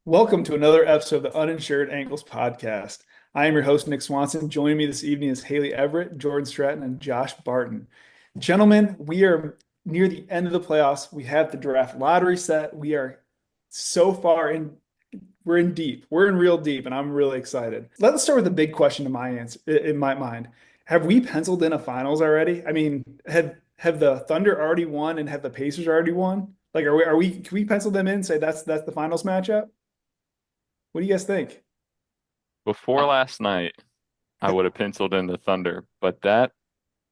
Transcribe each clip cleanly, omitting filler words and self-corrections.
Welcome to another episode of the Uninsured Angles podcast. I am your host, Nick Swanson. Joining me this evening is Haley Everett, Jordan Stratton, and Josh Barton. Gentlemen, we are near the end of the playoffs. We have the draft lottery set. We are so far in, we're in deep. We're in real deep, and I'm really excited. Let's start with the big question in my mind. Have we penciled in a finals already? I mean, have the Thunder already won and have the Pacers already won? Like, can we pencil them in and say that's the finals matchup? What do you guys think? Before last night, I would have penciled in the Thunder, but that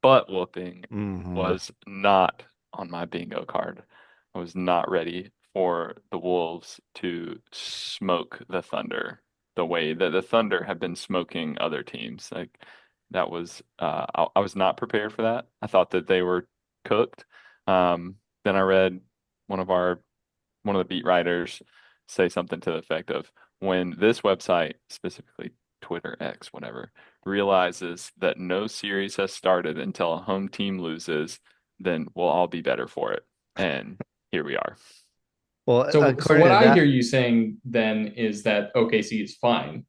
butt whooping Hmm. was not on my bingo card. I was not ready for the Wolves to smoke the Thunder the way that the Thunder have been smoking other teams. Like that was, I was not prepared for that. I thought that they were cooked. Then I read one of our one of the beat writers say something to the effect of when this website, specifically Twitter X, whatever, realizes that no series has started until a home team loses, then we'll all be better for it. And here we are. Well, So according what to I hear that, you saying then is that OKC is fine,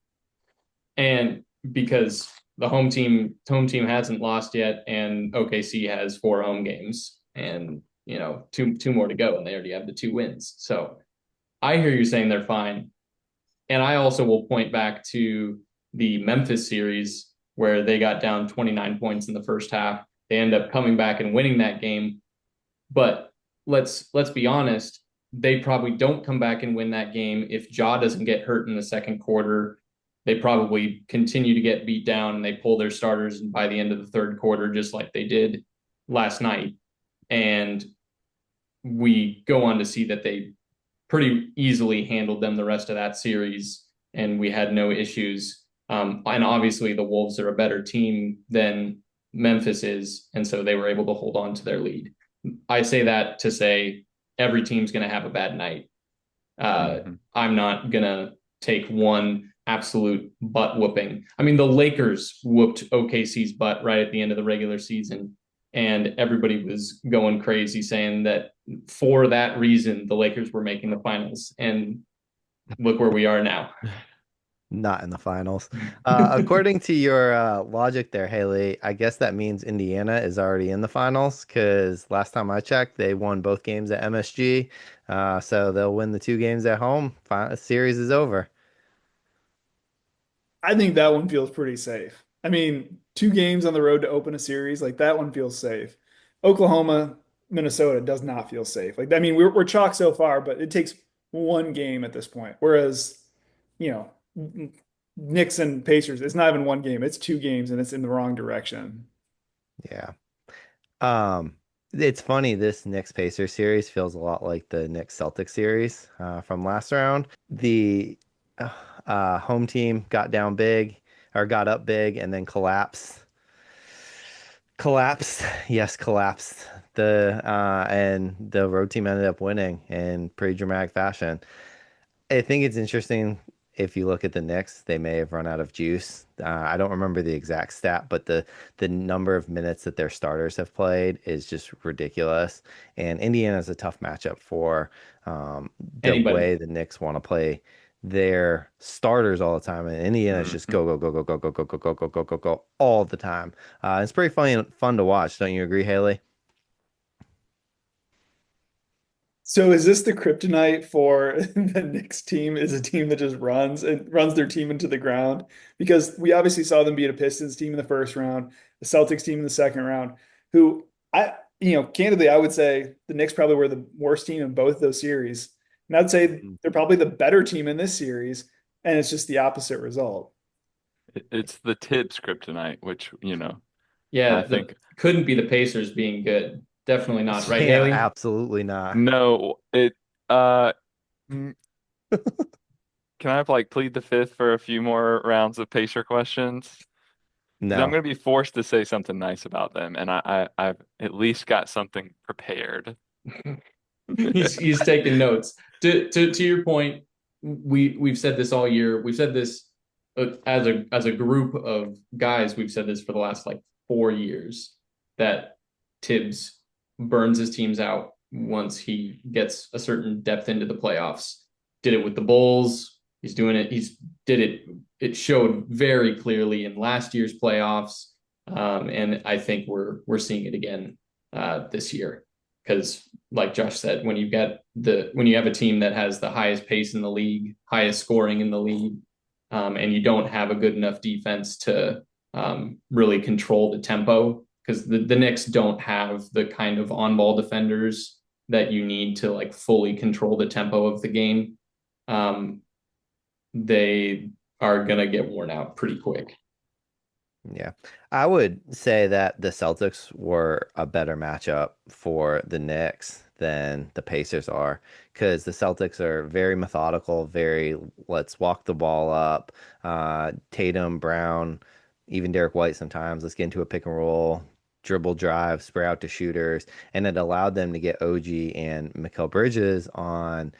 and because the home team hasn't lost yet, and OKC has four home games, and two more to go, and they already have the two wins. So I hear you saying they're fine, and I also will point back to the Memphis series where they got down 29 points in the first half. They end up coming back and winning that game, but let's be honest, they probably don't come back and win that game if Ja doesn't get hurt in the second quarter. They probably continue to get beat down and they pull their starters by the end of the third quarter, just like they did last night. And we go on to see that they pretty easily handled them the rest of that series, and we had no issues. And obviously, the Wolves are a better team than Memphis is, and so they were able to hold on to their lead. I say that to say every team's going to have a bad night. Hmm. I'm not going to take one absolute butt whooping. I mean, the Lakers whooped OKC's butt right at the end of the regular season, and everybody was going crazy saying that for that reason, the Lakers were making the finals. And look where we are now. not in the finals. According to your logic there, Haley, I guess that means Indiana is already in the finals because last time I checked, they won both games at MSG. So they'll win the two games at home. Series is over. I think that one feels pretty safe. I mean, two games on the road to open a series, like that one feels safe. Oklahoma, Minnesota does not feel safe. Like, I mean, we're chalk so far, but it takes one game at this point. Whereas, you know, Knicks and Pacers, it's not even one game, it's two games and it's in the wrong direction. Yeah. Um, it's funny, this Knicks Pacers series feels a lot like the Knicks Celtics series from last round. The home team got down big or got up big and then collapsed. Yes, collapsed. And the road team ended up winning in pretty dramatic fashion. I think it's interesting if you look at the Knicks, they may have run out of juice. I don't remember the exact stat, but the number of minutes that their starters have played is just ridiculous. And Indiana is a tough matchup for the Anybody. way the Knicks want to play their starters all the time. And Indiana's just Hmm. go, go, go, go, go, go, go, go, go, go, go, go, go all the time. It's pretty fun to watch. Don't you agree, Haley? So is this the kryptonite for the Knicks team? Is a team that just runs and runs their team into the ground? Because we obviously saw them beat a Pistons team in the first round, the Celtics team in the second round, who candidly, I would say the Knicks probably were the worst team in both those series. And I'd say they're probably the better team in this series, and it's just the opposite result. It's the Tibbs kryptonite, which, I Yeah, the think couldn't be the Pacers being good. Definitely not, right, Yeah, Haley? absolutely not. no, uh, mm, can I like plead the fifth for a few more rounds of Pacer questions? Because I'm No. going to be forced to say something nice about them, and I've at least got something prepared. He's taking notes. To your point, we've said this all year. We've said this as a group of guys. We've said this for the last like 4 years that Tibbs burns his teams out once he gets a certain depth into the playoffs. Did it with the Bulls, He's doing it. It showed very clearly in last year's playoffs. And I think we're seeing it again this year. Because like Josh said, when you have a team that has the highest pace in the league, highest scoring in the league, and you don't have a good enough defense to really control the tempo, because the Knicks don't have the kind of on-ball defenders that you need to like fully control the tempo of the game. They are gonna get worn out pretty quick. Yeah. I would say that the Celtics were a better matchup for the Knicks than the Pacers are, because the Celtics are very methodical, very let's walk the ball up. Tatum, Brown, even Derek White sometimes, let's get into a pick and roll, dribble drive, spray out to shooters. And it allowed them to get OG and Mikal Bridges on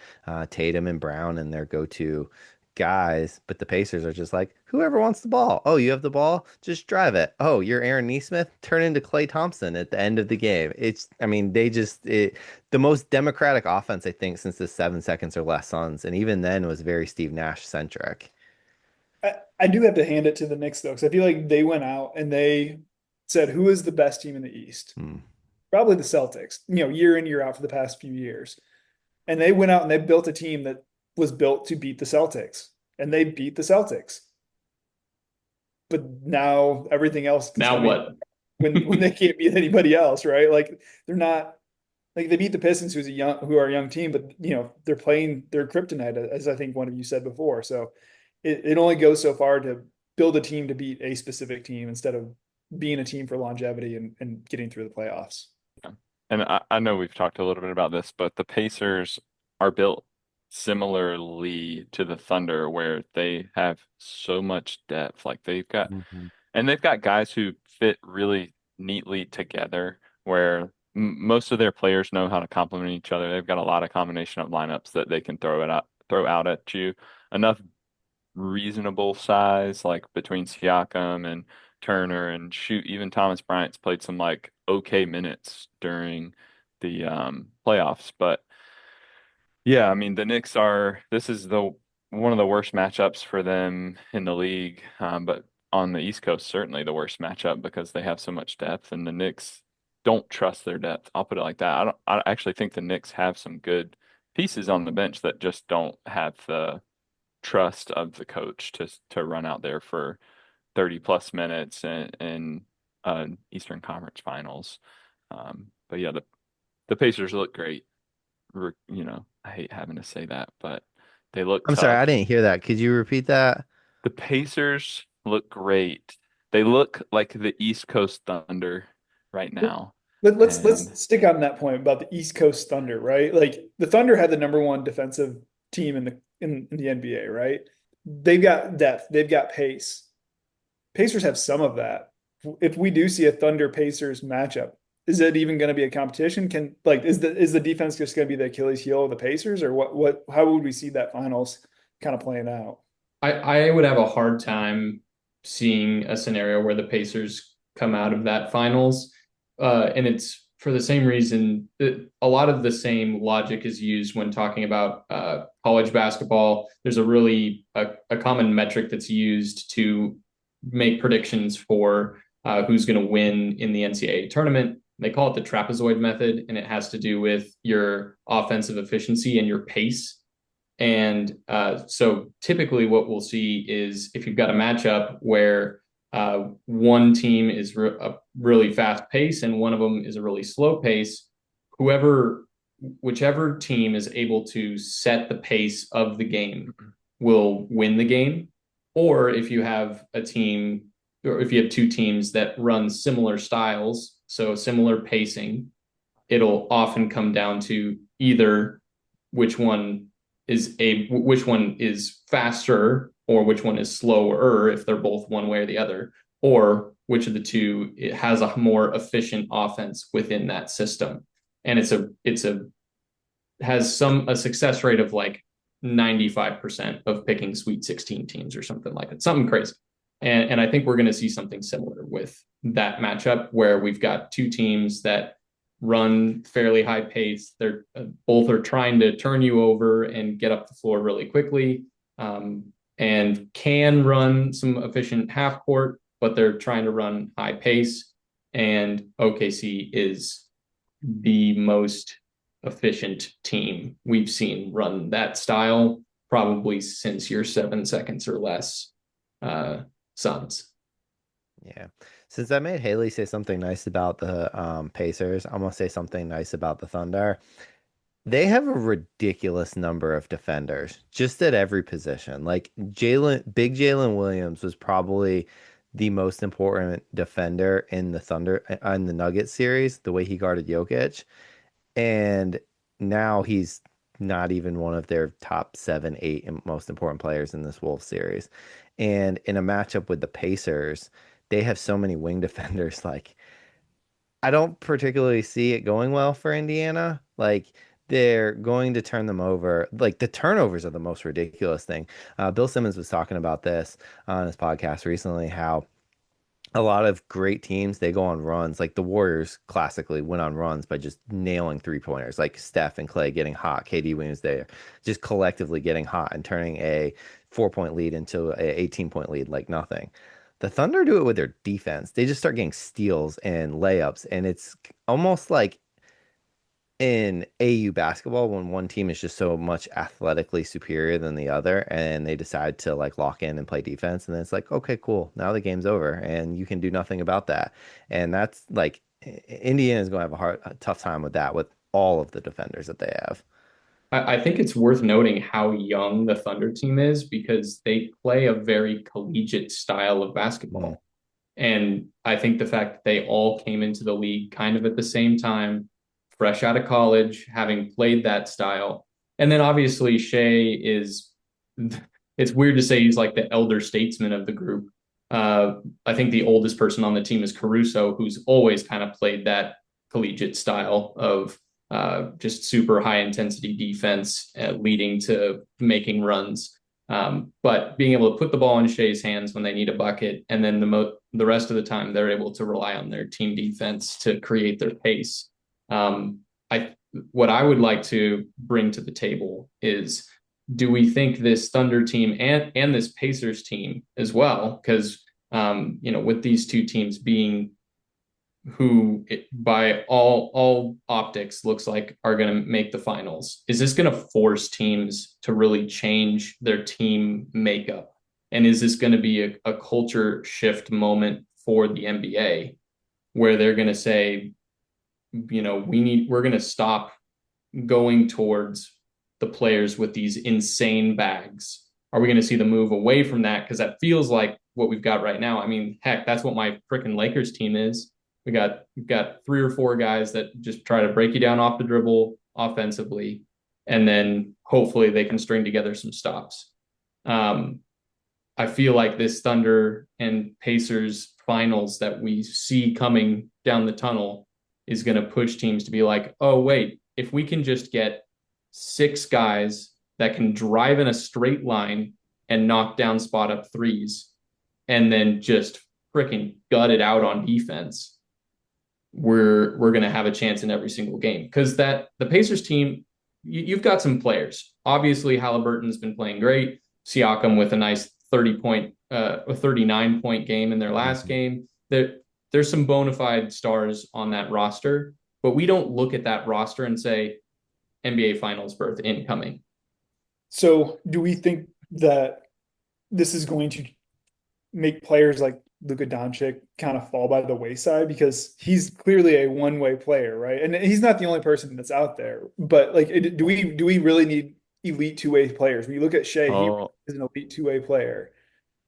Tatum and Brown and their go-to guys, but the Pacers are just like, whoever wants the ball. Oh, you have the ball? Just drive it. Oh, you're Aaron Nesmith? Turn into Klay Thompson at the end of the game. I mean, the most democratic offense, I think, since the 7 seconds or less Suns. And even then was very Steve Nash centric. I do have to hand it to the Knicks though, because I feel like they went out and they said, who is the best team in the East? Probably the Celtics, year in, year out for the past few years. And they went out and they built a team that was built to beat the Celtics, and they beat the Celtics. But now everything else. Now what? When they can't beat anybody else, right? Like they're not like they beat the Pistons, who are a young team, but they're playing their kryptonite, as I think one of you said before. So it only goes so far to build a team to beat a specific team instead of being a team for longevity and getting through the playoffs. Yeah. And I know we've talked a little bit about this, but the Pacers are built similarly to the Thunder, where they have so much depth. Like they've got guys who fit really neatly together, where most of their players know how to complement each other. They've got a lot of combination of lineups that they can throw out at you. Enough reasonable size, like between Siakam and Turner, and shoot, even Thomas Bryant's played some like okay minutes during the playoffs. But yeah, I mean the Knicks this is the one of the worst matchups for them in the league. But on the East Coast, certainly the worst matchup because they have so much depth, and the Knicks don't trust their depth. I'll put it like that. I actually think the Knicks have some good pieces on the bench that just don't have the trust of the coach to run out there for 30 plus minutes in Eastern Conference Finals. But yeah, the Pacers look great. I hate having to say that, but they look I'm sorry, tough. I didn't hear that. Could you repeat that? The Pacers look great. They look like the East Coast Thunder right now. Let's stick on that point about the East Coast Thunder, right? Like the Thunder had the number one defensive team in the NBA, right? They've got depth, they've got pace. Pacers have some of that. If we do see a Thunder Pacers matchup, is it even going to be a competition? Is the defense just going to be the Achilles heel of the Pacers, or how would we see that finals kind of playing out? I would have a hard time seeing a scenario where the Pacers come out of that finals. And it's for the same reason that a lot of the same logic is used when talking about college basketball. There's a common metric that's used to make predictions for who's going to win in the NCAA tournament. They call it the trapezoid method, and it has to do with your offensive efficiency and your pace. And so typically what we'll see is if you've got a matchup where one team is a really fast pace and one of them is a really slow pace, whichever team is able to set the pace of the game will win the game. Or if you have two teams that run similar styles, so similar pacing, it'll often come down to either which one is faster or which one is slower, if they're both one way or the other, or which of the two it has a more efficient offense within that system. And has a success rate of like 95% of picking Sweet 16 teams or something like that, something crazy. And I think we're going to see something similar with that matchup, where we've got two teams that run fairly high pace. They're both are trying to turn you over and get up the floor really quickly. and can run some efficient half court, but they're trying to run high pace. And OKC is the most efficient team we've seen run that style probably since your 7 seconds or less Suns. Yeah. Since I made Haley say something nice about the Pacers, I'm gonna say something nice about the Thunder. They have a ridiculous number of defenders just at every position. Like Big Jalen Williams was probably the most important defender in the Thunder in the Nuggets series, the way he guarded Jokic. And now he's not even one of their top seven, eight most important players in this Wolves series. And in a matchup with the Pacers, they have so many wing defenders. Like, I don't particularly see it going well for Indiana. Like, they're going to turn them over. Like, the turnovers are the most ridiculous thing. Bill Simmons was talking about this on his podcast recently, how a lot of great teams they go on runs like the Warriors classically went on runs by just nailing three-pointers like Steph and Clay getting hot, KD Williams there just collectively getting hot and turning a 4-point lead into a 18-point lead like nothing. The Thunder do it with their defense. They just start getting steals and layups, and it's almost like in AU basketball when one team is just so much athletically superior than the other and they decide to like lock in and play defense and then it's like okay cool, now the game's over and you can do nothing about that. And that's like Indiana's going to have a tough time with that with all of the defenders that they have. I think it's worth noting how young the Thunder team is because they play a very collegiate style of Mm. basketball. And I think the fact that they all came into the league kind of at the same time, fresh out of college, having played that style. And then obviously Shea is, it's weird to say he's like the elder statesman of the group. I think the oldest person on the team is Caruso, who's always kind of played that collegiate style of just super high intensity defense, leading to making runs. But being able to put the ball in Shea's hands when they need a bucket, and then the rest of the time they're able to rely on their team defense to create their pace. I what I would like to bring to the table is, do we think this Thunder team and this Pacers team as well, because with these two teams being who by all optics looks like are going to make the finals, is this going to force teams to really change their team makeup? And is this going to be a culture shift moment for the NBA where they're going to say, we're going to stop going towards the players with these insane bags? Are we going to see the move away from that? Because that feels like what we've got right now. I mean, heck, that's what my freaking Lakers team is. We've got 3 or 4 guys that just try to break you down off the dribble offensively, and then hopefully they can string together some stops. I feel like this Thunder and Pacers finals that we see coming down the tunnel is going to push teams to be like, oh, wait, if we can just get 6 guys that can drive in a straight line and knock down spot up threes and then just freaking gut it out on defense, we're going to have a chance in every single game. Because the Pacers team, you've got some players. Obviously, Halliburton's been playing great. Siakam with a nice 39-point game in their last game. There's some bona fide stars on that roster, but we don't look at that roster and say NBA Finals berth incoming. So do we think that this is going to make players like Luka Doncic kind of fall by the wayside, because he's clearly a one-way player, right? And he's not the only person that's out there. But like, do we really need elite two-way players? When you look at Shea, he is an elite two-way player.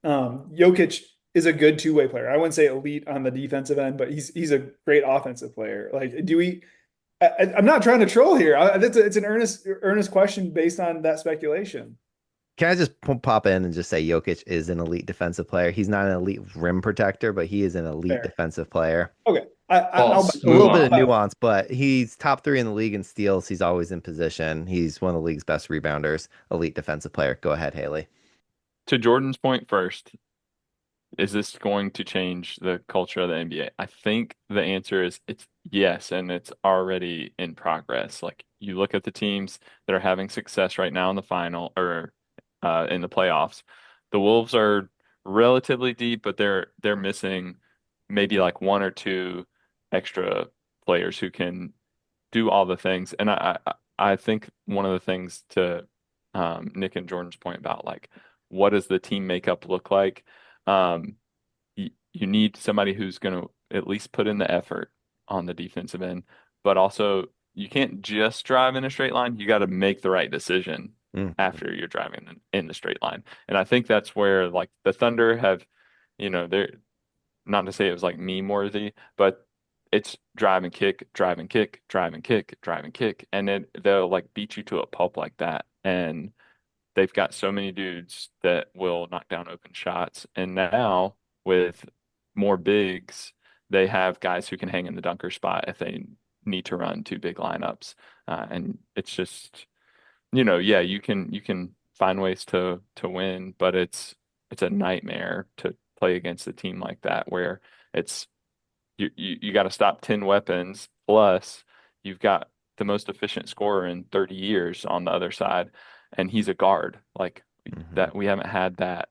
Jokic is a good two-way player. I wouldn't say elite on the defensive end, but he's a great offensive player. Like, do we? I'm not trying to troll here. It's an earnest question based on that speculation. Can I just pop in and just say Jokic is an elite defensive player? He's not an elite rim protector, but he is an elite Fair. defensive player. Okay. False. A little bit of on. nuance, but he's top 3 in the league in steals. He's always in position. He's one of the league's best rebounders, elite defensive player. Go ahead, Haley. To Jordan's point first, is this going to change the culture of the NBA? I think the answer is it's yes, and it's already in progress. Like you look at the teams that are having success right now in the final or in the playoffs. The Wolves are relatively deep, but they're missing maybe like one or two extra players who can do all the things. And I think one of the things to Nick and Jordan's point about like what does the team makeup look like? Um, you need somebody who's going to at least put in the effort on the defensive end, but also you can't just drive in a straight line. You got to make the right decision Mhm. after you're driving in the straight line. And I think that's where like the Thunder have, they're not to say it was like meme worthy, but it's drive and kick, drive and kick, drive and kick, drive and kick, and then they'll like beat you to a pulp like that. And they've got so many dudes that will knock down open shots. And now with more bigs, they have guys who can hang in the dunker spot if they need to run two big lineups. And it's just, yeah, you can find ways to win, but it's a nightmare to play against a team like that where it's you got to stop 10 weapons plus you've got the most efficient scorer in 30 years on the other side and he's a guard like Mhm. that we haven't had that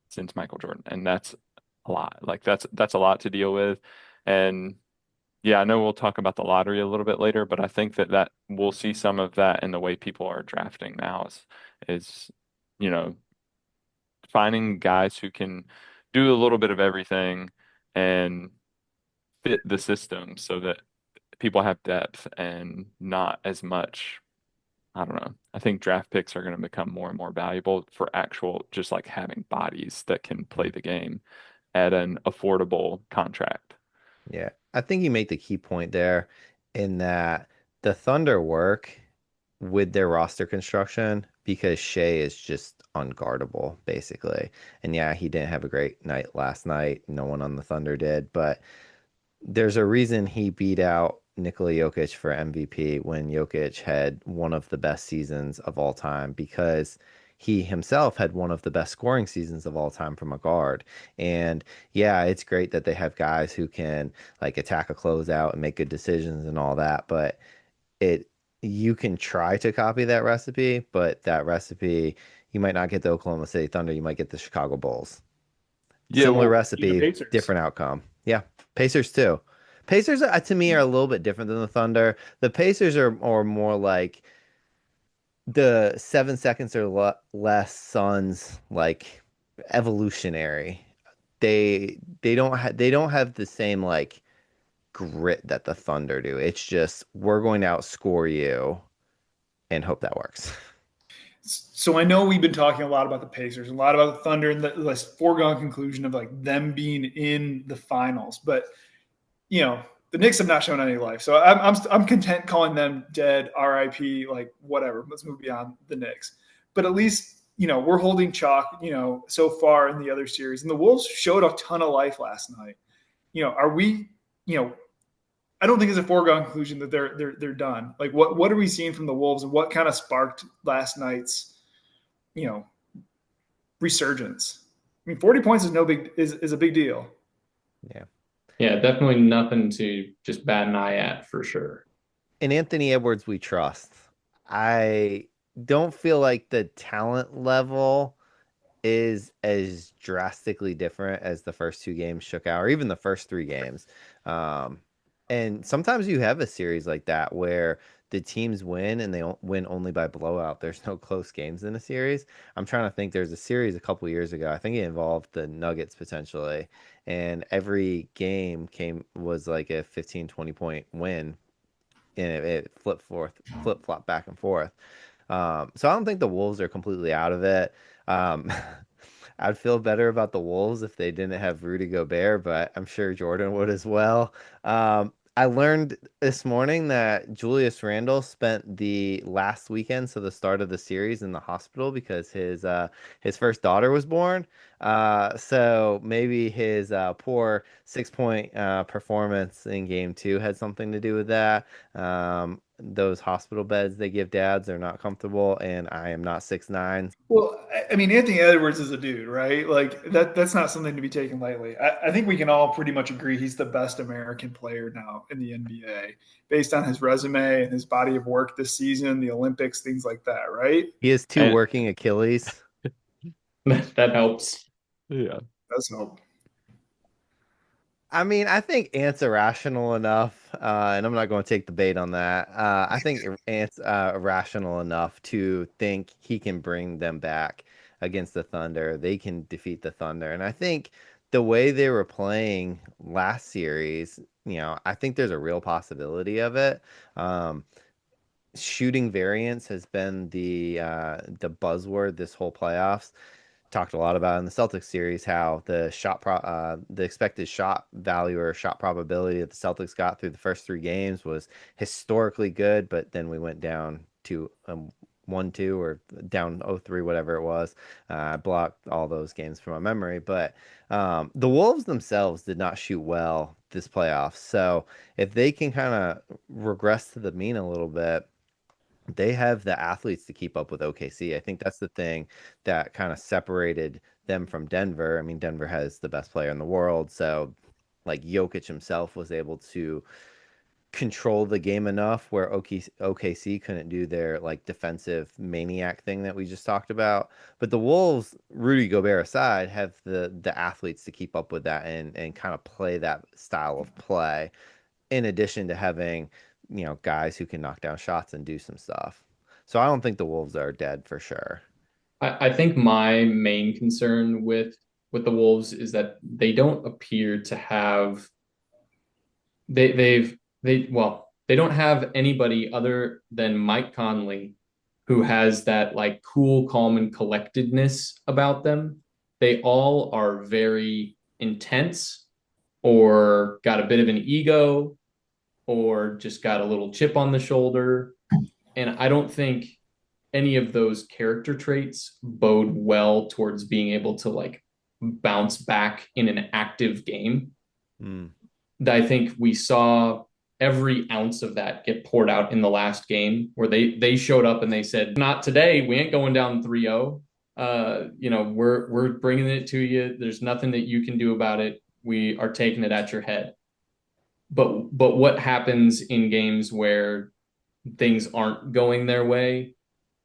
since Michael Jordan and that's a lot like that's a lot to deal with and yeah I know we'll talk about the lottery a little bit later but I think that we'll see some of that in the way people are drafting now is you know finding guys who can do a little bit of everything and fit the system so that people have depth and not as much. I don't know. I think draft picks are going to become more and more valuable for actual, just like having bodies that can play the game at an affordable contract. Yeah, I think you make the key point there in that the Thunder work with their roster construction because Shea is just unguardable, basically. And yeah, he didn't have a great night last night. No one on the Thunder did, but there's a reason he beat out Nikola Jokic for MVP when Jokic had one of the best seasons of all time because he himself had one of the best scoring seasons of all time from a guard. And yeah, it's great that they have guys who can like attack a closeout and make good decisions and all that, but it you can try to copy that recipe, but that recipe you might not get the Oklahoma City Thunder, you might get the Chicago Bulls. Yeah, Similar well, The recipe, Pacers. different outcome. Yeah, Pacers too. Pacers to me are a little bit different than the Thunder. The Pacers are more like the 7 seconds or less Suns, like evolutionary. They don't have the same like grit that the Thunder do. It's just we're going to outscore you and hope that works. So I know we've been talking a lot about the Pacers, a lot about the Thunder, and this foregone conclusion of like them being in the finals. But the Knicks have not shown any life, so I'm content calling them dead, RIP, like whatever. Let's move beyond the Knicks. But at least we're holding chalk, so far in the other series, and the Wolves showed a ton of life last night. Are we? I don't think it's a foregone conclusion that they're done. Like what are we seeing from the Wolves, and what kind of sparked last night's you know resurgence? I mean, 40 points is no big is a big deal. Yeah. Yeah, definitely nothing to just bat an eye at for sure. And Anthony Edwards, we trust. I don't feel like the talent level is as drastically different as the first two games shook out, or even the first three games. Um, and sometimes you have a series like that where the teams win and they win only by blowout. There's no close games in a series. I'm trying to think. There's a series a couple years ago. I think it involved the Nuggets potentially, and every game was like a 15, 20 point win, and it flip flop back and forth. So I don't think the Wolves are completely out of it. Um, I'd feel better about the Wolves if they didn't have Rudy Gobert, but I'm sure Jordan would as well. I learned this morning that Julius Randle spent the last weekend, so the start of the series, in the hospital because his first daughter was born. So maybe his poor 6 point performance in game two had something to do with that. Those hospital beds they give dads are not comfortable, and I am not 6'9". Well, I mean, Anthony Edwards is a dude, right? Like that's not something to be taken lightly. I think we can all pretty much agree he's the best American player now in the NBA based on his resume and his body of work this season, the Olympics, things like that, right? He has two and working Achilles. That helps. Yeah. Does help. I mean, I think Ant's irrational enough, and I'm not going to take the bait on that. I think Ant's irrational enough to think he can bring them back against the Thunder. They can defeat the Thunder. And I think the way they were playing last series, I think there's a real possibility of it. Um, Shooting variance has been the buzzword this whole playoffs. Talked a lot about in the Celtics series how the expected shot value or shot probability that the Celtics got through the first three games was historically good, but then we went down to 1-2 or down 0-3, whatever it was. I blocked all those games from my memory, but the Wolves themselves did not shoot well this playoff. So if they can kind of regress to the mean a little bit, they have the athletes to keep up with OKC. I think that's the thing that kind of separated them from Denver. I mean, Denver has the best player in the world, so like Jokic himself was able to control the game enough where OKC couldn't do their like defensive maniac thing that we just talked about. But the Wolves, Rudy Gobert aside, have the athletes to keep up with that and kind of play that style of play in addition to having, guys who can knock down shots and do some stuff. So I don't think the Wolves are dead for sure. I think my main concern with the Wolves is that they don't appear to have they don't have anybody other than Mike Conley who has that like cool, calm, and collectedness about them. They all are very intense or got a bit of an ego or just got a little chip on the shoulder. And I don't think any of those character traits bode well towards being able to like bounce back in an active game. Mm. I think we saw every ounce of that get poured out in the last game where they showed up and they said, "Not today. We ain't going down 3-0. We're bringing it to you. There's nothing that you can do about it. We are taking it at your head." But what happens in games where things aren't going their way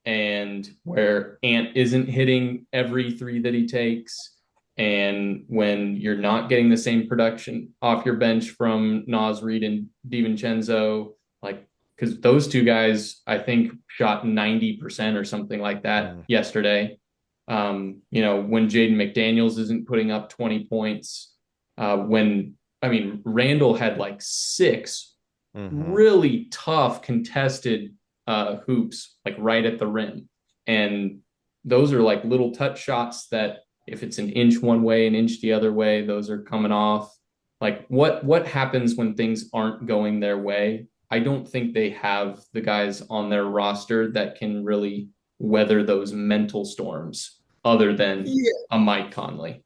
and where Ant isn't hitting every three that he takes, and when you're not getting the same production off your bench from Nas Reed and DiVincenzo, like because those two guys I think shot 90% or something like that Mm. yesterday. When Jaden McDaniels isn't putting up 20 points, when I mean Randall had like six Hmm. really tough contested hoops like right at the rim. And those are like little touch shots that if it's an inch one way, an inch the other way, those are coming off. Like what happens when things aren't going their way? I don't think they have the guys on their roster that can really weather those mental storms other than Yeah. a Mike Conley.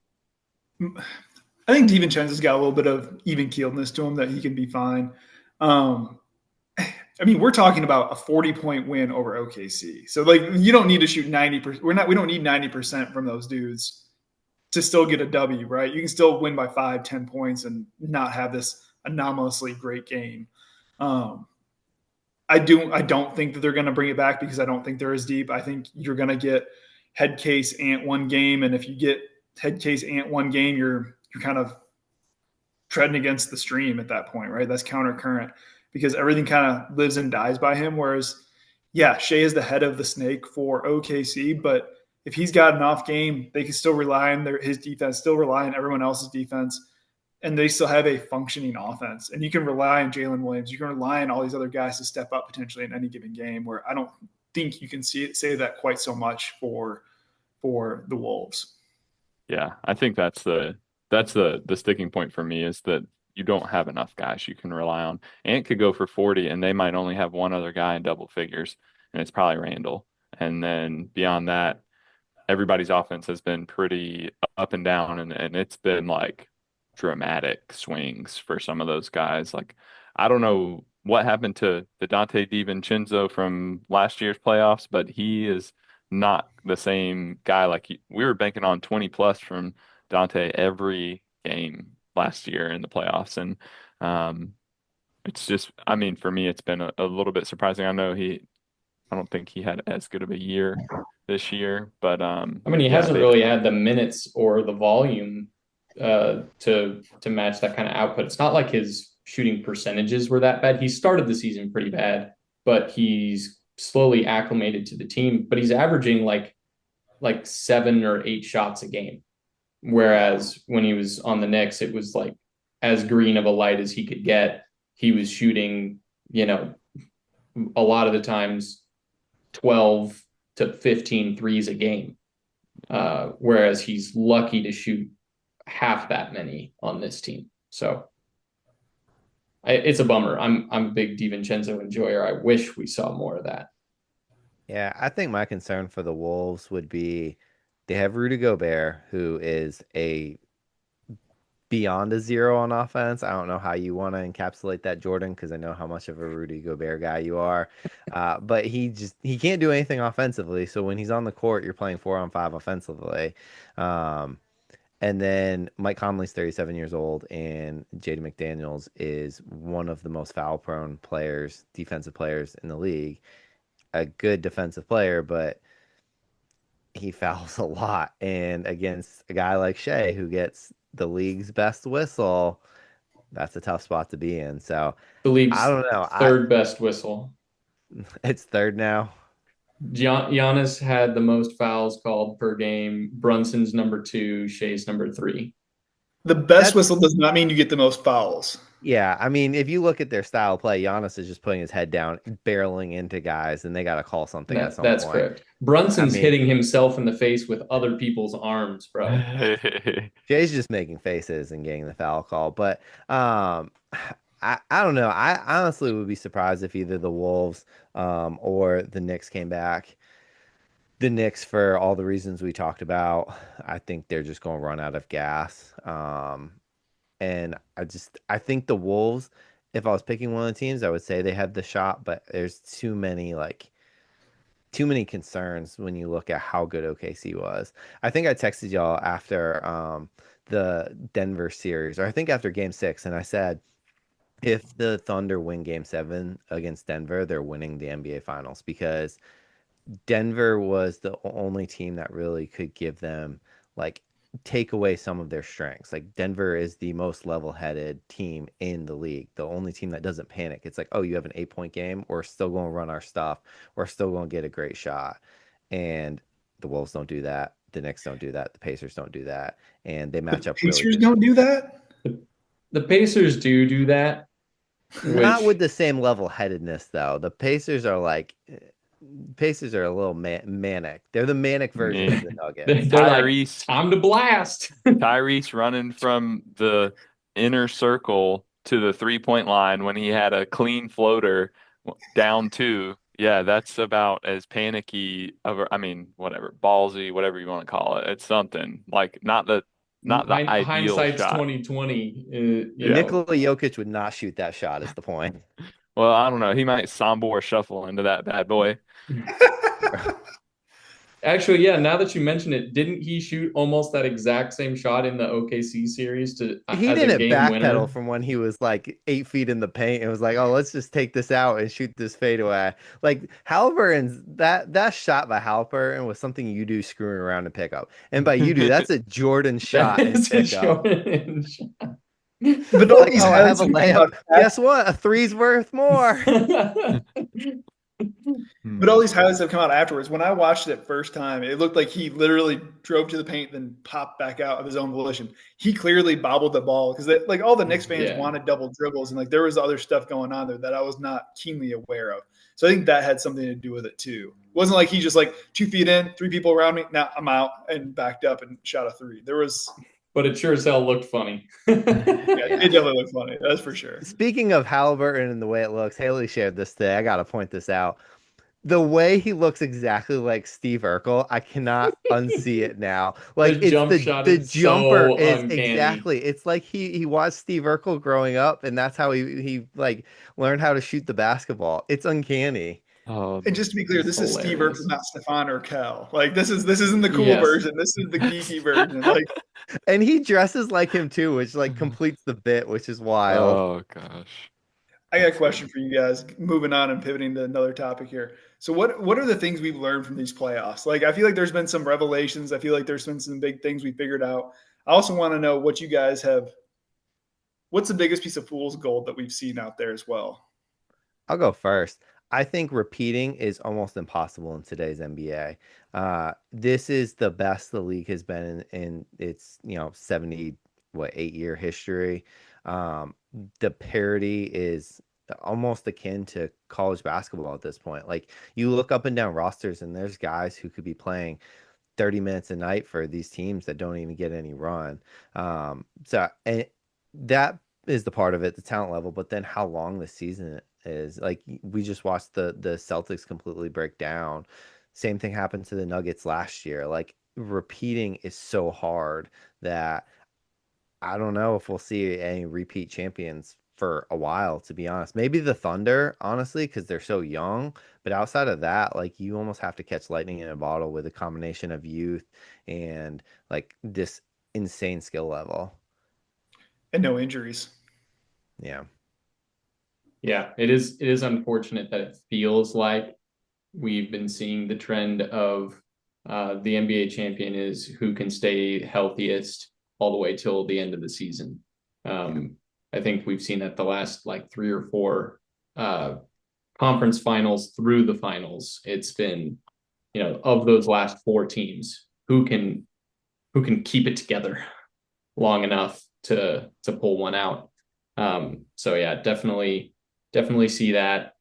I think DiVincenzo's got a little bit of even keeledness to him that he can be fine. Um, I mean, we're talking about a 40-point win over OKC. So like you don't need to shoot 90%. We don't need 90% from those dudes to still get a W, right? You can still win by 5, 10 points and not have this anomalously great game. Um, I don't think that they're going to bring it back because I don't think they're as deep. I think you're going to get head case Ant one game, and if you get head case Ant one game, you're kind of treading against the stream at that point, right? That's counter current because everything kind of lives and dies by him. Whereas, yeah, Shea is the head of the snake for OKC, but if he's got an off game, they can still rely on his defense, still rely on everyone else's defense, and they still have a functioning offense. And you can rely on Jalen Williams. You can rely on all these other guys to step up potentially in any given game. Where I don't think you can say that quite so much for the Wolves. Yeah, I think that's the sticking point for me is that you don't have enough guys you can rely on. Ant could go for 40 and they might only have one other guy in double figures, and it's probably Randall. And then beyond that, everybody's offense has been pretty up and down, and it's been like dramatic swings for some of those guys. Like I don't know what happened to the Dante DiVincenzo from last year's playoffs, but he is not the same guy. Like we were banking on 20 plus from Dante every game last year in the playoffs, and um, it's just, I mean, for me, it's been a little bit surprising. I know I don't think he had as good of a year this year, but I mean, he yeah, hasn't really had the minutes or the volume to match that kind of output. It's not like his shooting percentages were that bad. He started the season pretty bad, but he's slowly acclimated to the team. But he's averaging like 7 or 8 shots a game. Whereas when he was on the Knicks, it was like as green of a light as he could get. He was shooting, a lot of the times 12 to 15 threes a game. Whereas he's lucky to shoot half that many on this team. So it's a bummer. I'm a big DiVincenzo enjoyer. I wish we saw more of that. Yeah, I think my concern for the Wolves would be they have Rudy Gobert, who is a beyond a zero on offense. I don't know how you want to encapsulate that, Jordan, because I know how much of a Rudy Gobert guy you are. But he can't do anything offensively. So when he's on the court, you're playing 4-on-5 offensively. Um, and then Mike Conley's 37 years old, and Jaden McDaniels is one of the most foul-prone players, defensive players in the league. A good defensive player, but he fouls a lot. And against a guy like Shea, who gets the league's best whistle, that's a tough spot to be in. So The I league's don't know. third best whistle. It's third now. Giannis had the most fouls called per game. Brunson's number 2, Shea's number 3. The best That's whistle does not mean you get the most fouls. Yeah. I mean, if you look at their style of play, Giannis is just putting his head down, barreling into guys, and they got to call something at some That's point. correct. Brunson's mean, hitting himself in the face with other people's arms, bro. Jay's just making faces and getting the foul call. But I don't know. I honestly would be surprised if either the Wolves or the Knicks came back. The Knicks, for all the reasons we talked about, I think they're just going to run out of gas. And I think the Wolves, if I was picking one of the teams, I would say they had the shot, but there's too many concerns when you look at how good OKC was. I think I texted y'all after the Denver series, or I think after Game 6, and I said, if the Thunder win Game 7 against Denver, they're winning the NBA Finals, because Denver was the only team that really could give them, like, take away some of their strengths. Like, Denver is the most level-headed team in the league, the only team that doesn't panic. It's like, oh, you have an 8-point game, we're still going to run our stuff, we're still going to get a great shot. And the Wolves don't do that, the Knicks don't do that, the Pacers don't do that, and they match The up really Pacers good. don't do that? The Pacers do that. Not with the same level-headedness, though. The Pacers are a little manic. They're the manic version of the Nuggets. They're like, Tyrese, time to blast. Tyrese running from the inner circle to the 3-point line when he had a clean floater down 2. Yeah, that's about as panicky I mean, whatever, ballsy, whatever you want to call it. It's something like not the ideal Hindsight's shot. 2020. Yeah. Nikola Jokic would not shoot that shot, is the point. Well, I don't know. He might Sambo or shuffle into that bad boy. Actually, yeah, now that you mention it, didn't he shoot almost that exact same shot in the OKC series He as a didn't game winner? backpedal from when he was like 8 feet in the paint and was like, oh, let's just take this out and shoot this fadeaway. Like, Halliburton's that shot by Halliburton was something you do screwing around and pick up. And by you do, that's a Jordan shot and It's a pick up. Jordan shot. But all Like, these oh, I have highlights a have come layup. out Guess what? A three's worth more. But all these highlights have come out afterwards. When I watched it first time, it looked like he literally drove to the paint, then popped back out of his own volition. He clearly bobbled the ball because, like, all the Knicks fans Yeah. wanted double dribbles, and like there was other stuff going on there that I was not keenly aware of. So I think that had something to do with it too. It wasn't like he just like 2 feet in, 3 people around me, now I'm out, and backed up and shot a 3. There was, But it sure as hell looked funny. yeah, it definitely looked funny. That's for sure. Speaking of Halliburton and the way it looks, Haley shared this today. I got to point this out. The way he looks exactly like Steve Urkel, I cannot unsee it now. Like, The jump shot is jumper so is uncanny. exactly. It's like he watched Steve Urkel growing up, and that's how he like learned how to shoot the basketball. It's uncanny. Oh, And just to be clear, It's this is Steve hilarious. Urkel, not Stefan Urkel. Like this isn't the cool Yes. version. This is the geeky version. Like And he dresses like him too, which like completes the bit, which is wild. oh gosh. I got a question for you guys. Moving on and pivoting to another topic here. So, what are the things we've learned from these playoffs? Like, I feel like there's been some revelations. I feel like there's been some big things we figured out. I also want to know what you guys have. What's the biggest piece of fool's gold that we've seen out there as well? I'll go first. I think repeating is almost impossible in today's NBA. This is the best the league has been in its 8-year history. The parity is almost akin to college basketball at this point. Like you look up and down rosters, and there's guys who could be playing 30 minutes a night for these teams that don't even get any run. And that is the part of it, the talent level, but then how long the season is. Like we just watched the Celtics completely break down. Same thing happened to the Nuggets last year. Like repeating is so hard that I don't know if we'll see any repeat champions for a while, to be honest. Maybe the Thunder, honestly, because they're so young. But outside of that, like you almost have to catch lightning in a bottle with a combination of youth and like this insane skill level. And no injuries. Yeah. Yeah, it is unfortunate that it feels like we've been seeing the trend of the NBA champion is who can stay healthiest all the way till the end of the season. I think we've seen that the last like 3 or 4 conference finals through the finals. It's been, of those last 4 teams, who can keep it together long enough to pull one out. So yeah, definitely see that.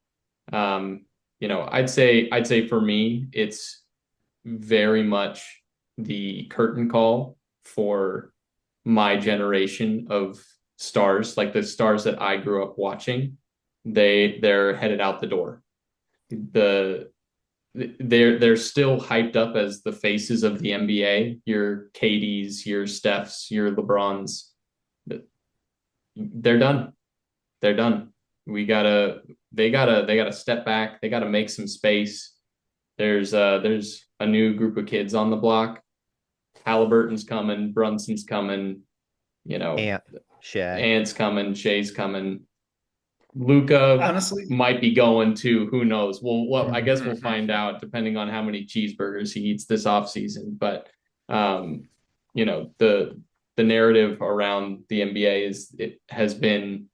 I'd say for me, it's very much the curtain call for my generation of stars, like the stars that I grew up watching. They're headed out the door. They're still hyped up as the faces of the NBA. Your KDs, your Stephs, your LeBrons. They're done. They're done. They gotta step back. They gotta make some space. There's a new group of kids on the block. Halliburton's coming, Brunson's coming, Ant's coming, Shea's coming. Luka Honestly, might be going too. Who knows? I guess we'll find out depending on how many cheeseburgers he eats this offseason. But the narrative around the NBA has been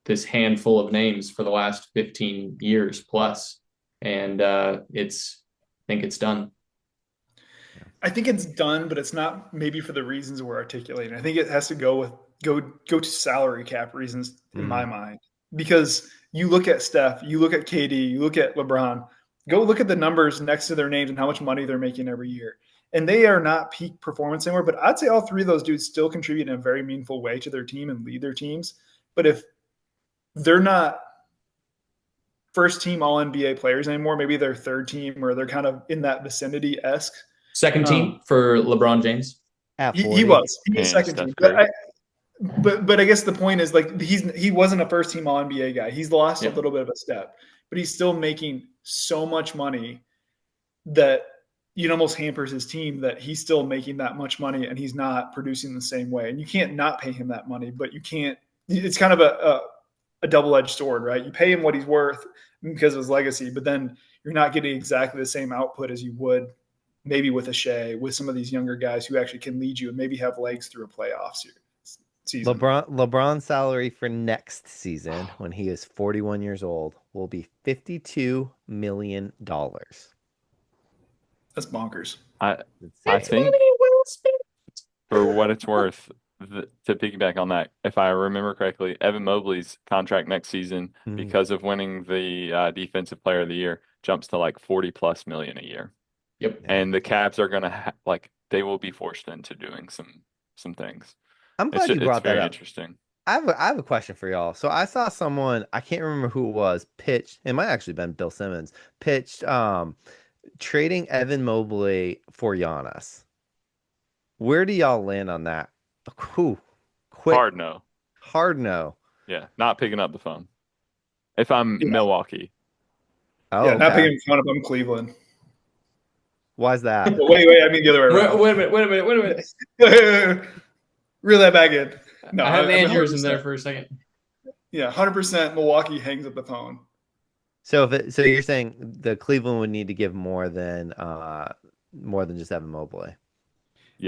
this handful of names for the last 15 years plus. And I think it's done. I think it's done, but it's not maybe for the reasons we're articulating. I think it has to go to salary cap reasons in my mind. Because you look at Steph, you look at KD, you look at LeBron, go look at the numbers next to their names and how much money they're making every year. And they are not peak performance anymore, but I'd say all 3 of those dudes still contribute in a very meaningful way to their team and lead their teams. But if they're not first team all NBA players anymore, maybe they're third team or they're kind of in that vicinity-esque. Second team for LeBron James. He was second team. But I guess the point is like he wasn't a first team all NBA guy. He's lost a little bit of a step, but he's still making so much money that it almost hampers his team that he's still making that much money and he's not producing the same way. And you can't not pay him that money, but you can't. It's kind of a double-edged sword, right? You pay him what he's worth because of his legacy, but then you're not getting exactly the same output as you would maybe with a Shea, with some of these younger guys who actually can lead you and maybe have legs through a playoff season. LeBron's salary for next season, when he is 41 years old, will be $52 million. That's bonkers. I think for what it's worth, to piggyback on that, if I remember correctly, Evan Mobley's contract next season, because of winning the Defensive Player of the Year, jumps to like 40+ million a year. Yep. And the Cavs are gonna they will be forced into doing some things. I'm glad you brought that up. Interesting. I have a question for y'all. So I saw someone, I can't remember who it was, pitched. It might actually been Bill Simmons pitched trading Evan Mobley for Giannis. Where do y'all land on that? Quick. Hard no. Hard no. Yeah, not picking up the phone. If I'm Milwaukee. Oh, yeah, not picking phone up. I'm Cleveland. Why's that? Wait, I mean the other way around. Wait a minute. Reel that back in. No, I had Andrews in there for a second. Yeah, 100% Milwaukee hangs up the phone. So you're saying the Cleveland would need to give more than just Evan Mobley.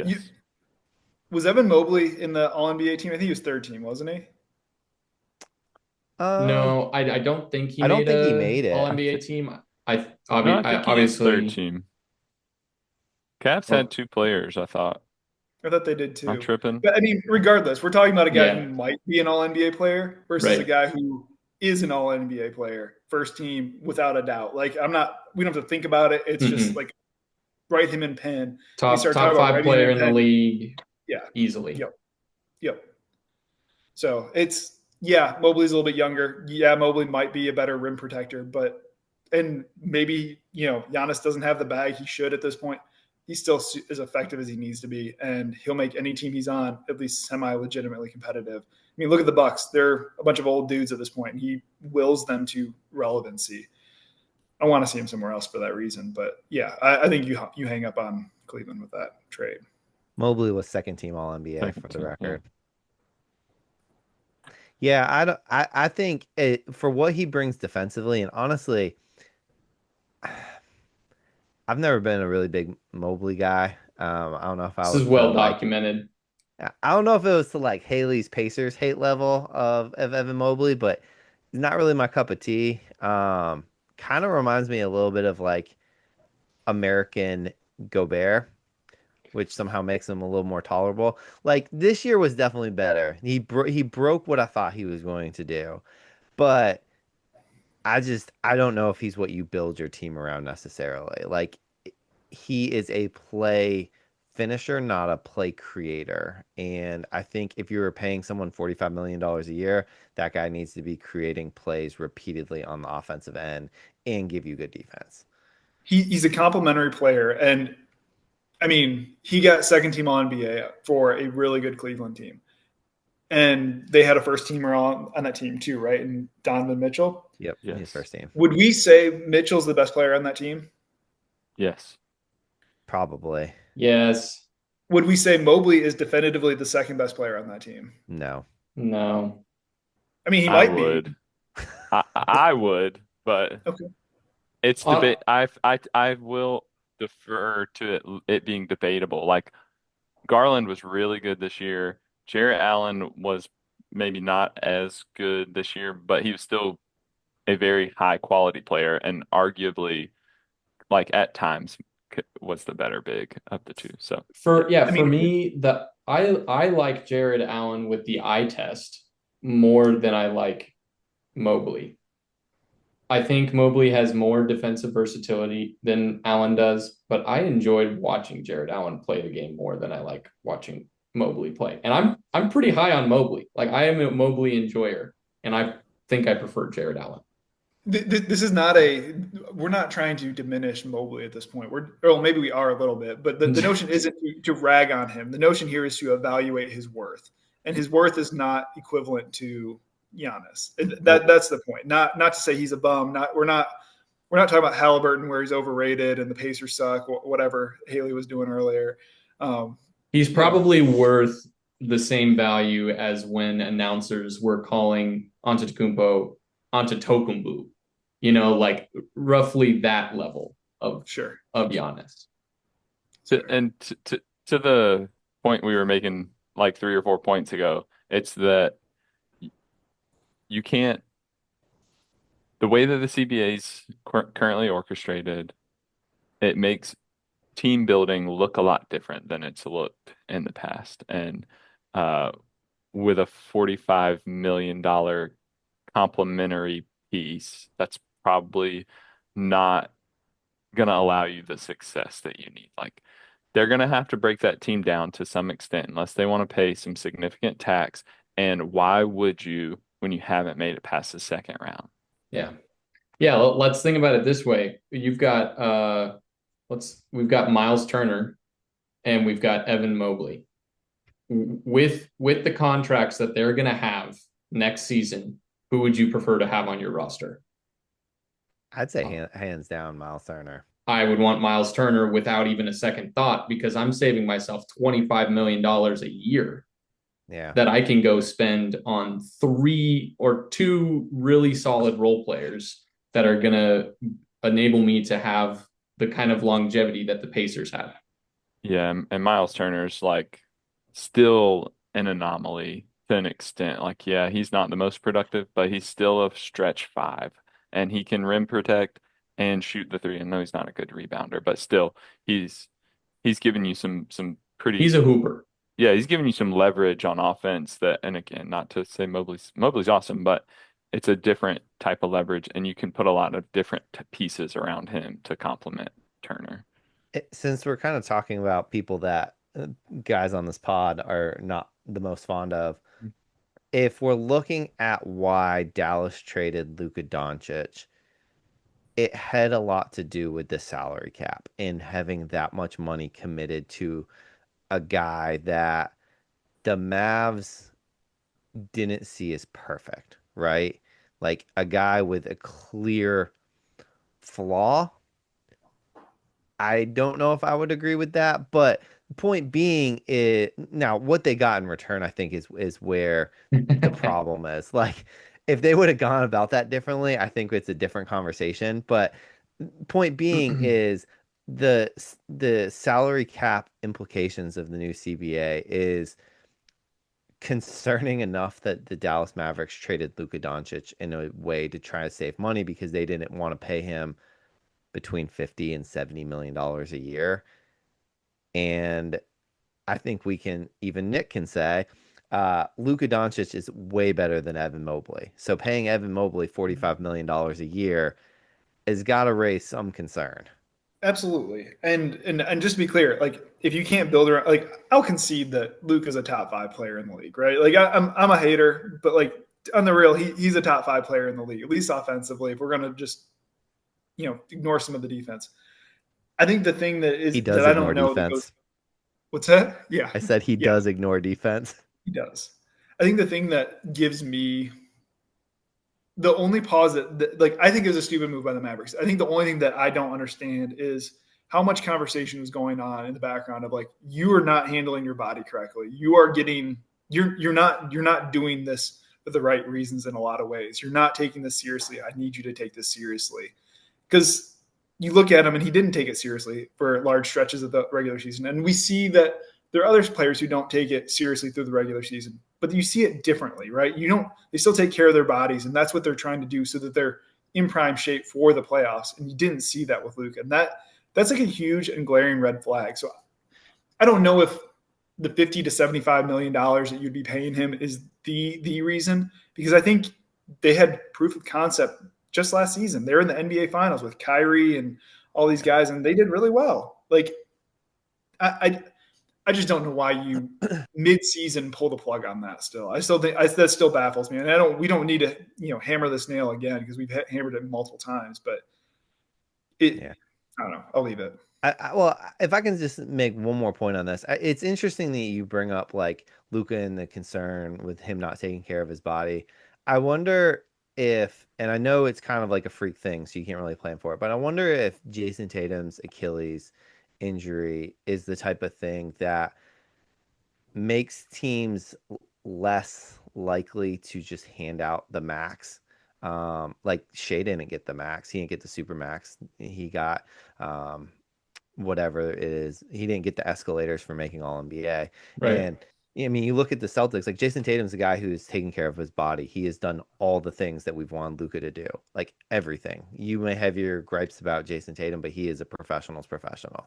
You, Yes. was Evan Mobley in the All NBA team? I think he was third team, wasn't he? Um, No, I don't think he I don't made think he a made All it. NBA team. No, I I think he is third obviously. team. Cavs had Well, two players, I thought. I thought they did Am I too. tripping? But I mean, regardless, we're talking about a guy who yeah, might be an All NBA player versus a right. guy who is an All NBA player, first team without a doubt. Like I'm not. We don't have to think about it. It's just Mm-mm. like write him in pen. We Top start top talking about five writing him player in in the pen. league Yeah. easily. Yep. Yep. So it's yeah, Mobley's a little bit younger. Yeah, Mobley might be a better rim protector, but and maybe Giannis doesn't have the bag he should at this point. He's still as effective as he needs to be, and he'll make any team he's on at least semi-legitimately competitive. I mean, look at the Bucks; they're a bunch of old dudes at this point, and he wills them to relevancy. I want to see him somewhere else for that reason, but yeah, I think you hang up on Cleveland with that trade. Mobley was second team All NBA Second for the team. Yeah. record. Yeah, I don't. I think for what he brings defensively, and honestly, I've never been a really big Mobley guy. I don't know if I This was is to well like. documented. I don't know if it was to like Haley's Pacers hate level of Evan Mobley, but he's not really my cup of tea. Kind of reminds me a little bit of like American Gobert, which somehow makes him a little more tolerable. Like this year was definitely better. He broke what I thought he was going to do, but I don't know if he's what you build your team around necessarily. Like he is a play finisher, not a play creator. And I think if you were paying someone $45 million a year, that guy needs to be creating plays repeatedly on the offensive end and give you good defense. He's a complimentary player, and I mean, he got second team All NBA for a really good Cleveland team. And they had a first teamer on that team too, right? And Donovan Mitchell. Yep, his Yes. first team. Would we say Mitchell's the best player on that team? Yes. Probably. Yes. Would we say Mobley is definitively the second best player on that team? No. No. I mean, he I might be. would. I would, but Okay. it's On debate. I will defer to it being debatable. Like Garland was really good this year. Jarrett Allen was maybe not as good this year, but he was still a very high quality player and arguably, like at times, was the better big of the two. So yeah, I for mean, me, I like Jared Allen with the eye test more than I like Mobley. I think Mobley has more defensive versatility than Allen does, but I enjoyed watching Jared Allen play the game more than I like watching Mobley play. And I'm pretty high on Mobley. Like I am a Mobley enjoyer, and I think I prefer Jared Allen. this is not we're not trying to diminish Mobley at this point. Well, maybe we are a little bit, but the notion isn't to rag on him. The notion here is to evaluate his worth, and his worth is not equivalent to Giannis. That's the point. Not to say he's a bum. We're not talking about Halliburton where he's overrated and the Pacers suck. Whatever Haley was doing earlier. Um, He's you know, probably worth the same value as when announcers were calling Antetokounmpo, like roughly that level of sure. Giannis. Sure. and to the point we were making like 3 or 4 points ago, it's that you can't. The way that the CBA is currently orchestrated, it makes team building look a lot different than it's looked in the past. And uh, with a $45 million complimentary piece, that's probably not going to allow you the success that you need. Like they're going to have to break that team down to some extent unless they want to pay some significant tax. And why would you when you haven't made it past the second round? Yeah. Yeah, let's think about it this way. We've got Miles Turner and we've got Evan Mobley. With the contracts that they're going to have next season, who would you prefer to have on your roster? I'd say hands down Miles Turner. I would want Miles Turner without even a second thought because I'm saving myself $25 million a year Yeah. that I can go spend on three or two really solid role players that are going to enable me to have the kind of longevity that the Pacers have. Yeah, and Miles Turner's like still an anomaly to an extent. Like, yeah, he's not the most productive, but he's still a stretch five, and he can rim protect and shoot the three. I know he's not a good rebounder, but still, he's he's giving you some He's pretty a hooper. yeah, he's giving you some leverage on offense that, and again, not to say Mobley's awesome, but it's a different type of leverage, and you can put a lot of different pieces around him to complement Turner. Since we're kind of talking about people that guys on this pod are not the most fond of, if we're looking at why Dallas traded Luka Doncic, it had a lot to do with the salary cap and having that much money committed to a guy that the Mavs didn't see as perfect, right? Like a guy with a clear flaw. I don't know if I would agree with that, but point being is now what they got in return, I think is where the problem is. Like if they would have gone about that differently, I think it's a different conversation. But point being is the salary cap implications of the new CBA is concerning enough that the Dallas Mavericks traded Luka Doncic in a way to try to save money because they didn't want to pay him between 50 and 70 million dollars a year. And I think we can, even Nick can say, Luka Doncic is way better than Evan Mobley. So paying Evan Mobley $45 million dollars a year has got to raise some concern. Absolutely. And just to be clear, like if you can't build around, like I'll concede that Luke is a top five player in the league, right? Like I'm a hater, but like on the real, he's a top five player in the league, at least offensively. If we're gonna just ignore some of the defense, I think the thing that He is does that I don't ignore know that goes. defense. What's that? Yeah, I said he yeah, does ignore defense. he does. I think the thing that gives me the only pause that like I think is a stupid move by the Mavericks. I think the only thing that I don't understand is how much conversation is going on in the background of like you are not handling your body correctly. You are getting you're not doing this for the right reasons in a lot of ways. You're not taking this seriously. I need you to take this seriously because you look at him and he didn't take it seriously for large stretches of the regular season, and we see that there are other players who don't take it seriously through the regular season, but you see it differently, right? You don't. They still take care of their bodies, and that's what they're trying to do so that they're in prime shape for the playoffs. And you didn't see that with Luke, and that's like a huge and glaring red flag. So I don't know if the 50 to 75 million dollars that you'd be paying him is the reason, because I think they had proof of concept just last season. They were in the NBA finals with Kyrie and all these guys, and they did really well. Like I just don't know why you mid-season pull the plug on that. Still, I still think that still baffles me, and I don't. We don't need to hammer this nail again because we've hammered it multiple times. But it, Yeah. I don't know. I'll leave it. Well, if I can just make one more point on this, it's interesting that you bring up like Luca and the concern with him not taking care of his body. I wonder if, and I know it's kind of like a freak thing, so you can't really plan for it, but I wonder if Jason Tatum's Achilles injury is the type of thing that makes teams less likely to just hand out the max. Like Shea didn't get the max, he didn't get the super max. He got whatever it is. He didn't get the escalators for making All NBA. Right. And I mean, you look at the Celtics, like Jason Tatum's a guy who's taking care of his body. He has done all the things that we've wanted Luca to do, like everything. You may have your gripes about Jason Tatum, but he is a professional's professional.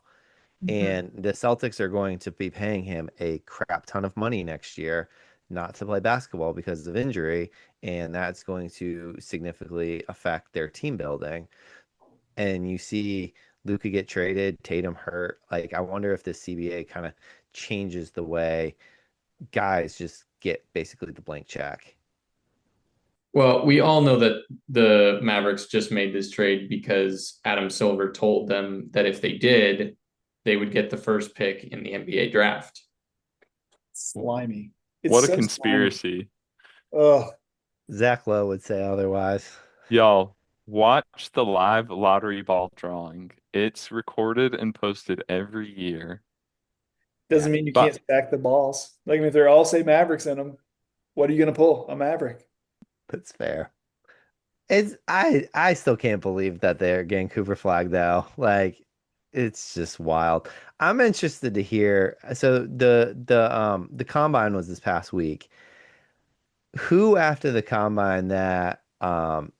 Mm-hmm. And the Celtics are going to be paying him a crap ton of money next year not to play basketball because of injury. And that's going to significantly affect their team building. And you see Luka get traded, Tatum hurt. Like, I wonder if this CBA kind of changes the way guys just get basically the blank check. Well, we all know that the Mavericks just made this trade because Adam Silver told them that if they did, they would get the first pick in the NBA draft. Slimy. It's What a so slimy. conspiracy. Oh, Zach Lowe would say otherwise. Y'all, watch the live lottery ball drawing. It's recorded and posted every year. Yeah. Doesn't mean you can't But stack the balls. Like, I mean, if they're all say Mavericks in them, what are you going to pull? A Maverick. That's fair. I still can't believe that they're getting Cooper flagged though. Like it's just wild. I'm interested to hear. So the combine was this past week. Who after the combine that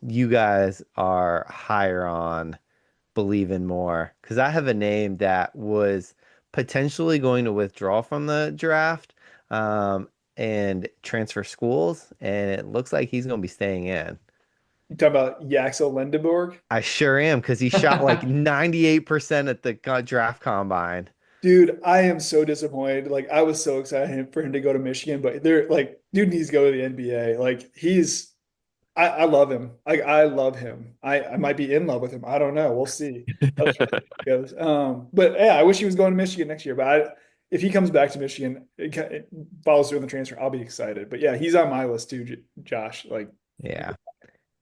you guys are higher on, believe in more? Because I have a name that was potentially going to withdraw from the draft and transfer schools, and it looks like he's going to be staying in. You talking about Yaxel Lendeborg? I sure am because he shot like 98% at the draft combine. Dude, I am so disappointed. Like, I was so excited for him to go to Michigan, but they're like, dude needs to go to the NBA. Like, I love him. I love him. I might be in love with him. I don't know. We'll see how it goes. But yeah, I wish he was going to Michigan next year. But if he comes back to Michigan, it follows through on the transfer, I'll be excited. But yeah, he's on my list too, Josh. Like, Yeah.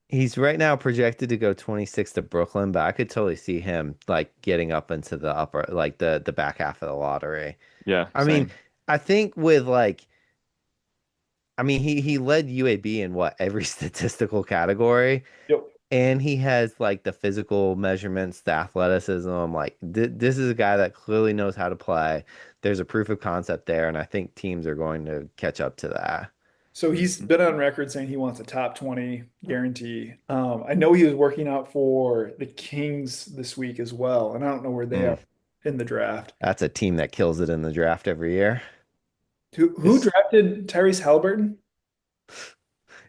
He's right now projected to go 26 to Brooklyn, but I could totally see him like getting up into the upper, like the back half of the lottery. yeah, I mean, same. I think with like, I mean, he led UAB in what every statistical category, yep. and he has like the physical measurements, the athleticism. Like this is a guy that clearly knows how to play. There's a proof of concept there, and I think teams are going to catch up to that. So he's been on record saying he wants a top 20 guarantee. I know he was working out for the Kings this week as well, and I don't know where they Mm, are in the draft. that's a team that kills it in the draft every year. Who It's drafted Tyrese Halliburton?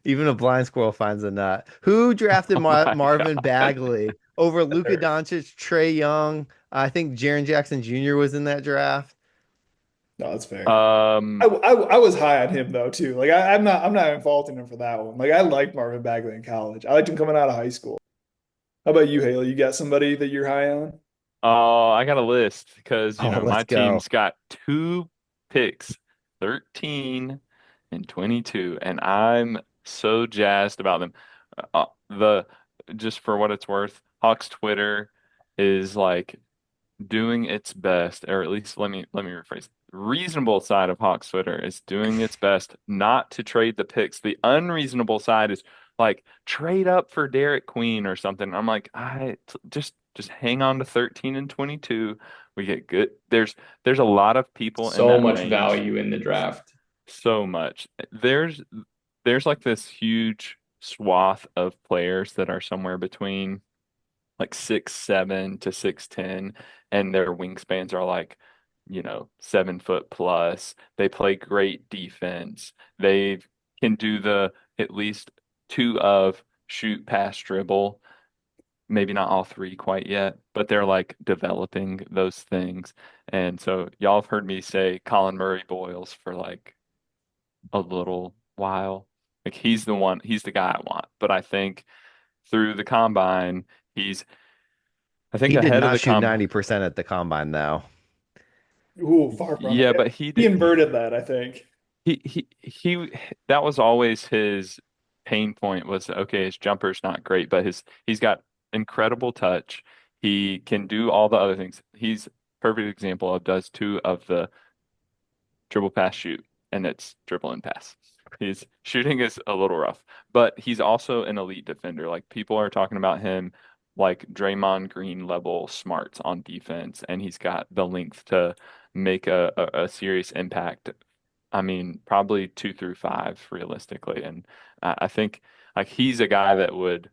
Even a blind squirrel finds a nut. Who drafted oh my Marvin God. Bagley over Luka Doncic, Trey Young? I think Jaren Jackson Jr. was in that draft. No, that's fair. Um, I was high on him though too. Like I'm not even faulting him for that one. Like I liked Marvin Bagley in college. I liked him coming out of high school. How about you, Haley? You got somebody that you're high on? oh, I got a list because, Oh, my let's go. team's got two picks, 13 and 22, and I'm so jazzed about them. The just for what it's worth, Hawks Twitter is like doing its best, or at least let me rephrase. Reasonable side of Hawks Twitter is doing its best not to trade the picks. The unreasonable side is like trade up for Derek Queen or something. I'm like, just hang on to 13 and 22. We get good. There's a lot of people in So that much range. value in the draft. So much. There's like this huge swath of players that are somewhere between like 6'7" to 6'10", and their wingspans are like, 7 foot plus. They play great defense. They can do the at least two of shoot, pass, dribble. Maybe not all three quite yet, but they're like developing those things. And so y'all have heard me say Colin Murray Boyles for like a little while. Like he's the guy I want. But I think through the combine, he's I think He did ahead of not the shoot comp. 90% at the combine, though. Ooh, far from Yeah, it. but He inverted that, I think. he that was always his pain point was okay, his jumper's not great, but he's got incredible touch. He can do all the other things. He's perfect example of does two of the dribble pass shoot, and it's dribble and pass. His shooting is a little rough, but he's also an elite defender. Like people are talking about him like Draymond Green level smarts on defense, and he's got the length to make a serious impact. I mean, probably 2 through 5 realistically. And I think like he's a guy that would,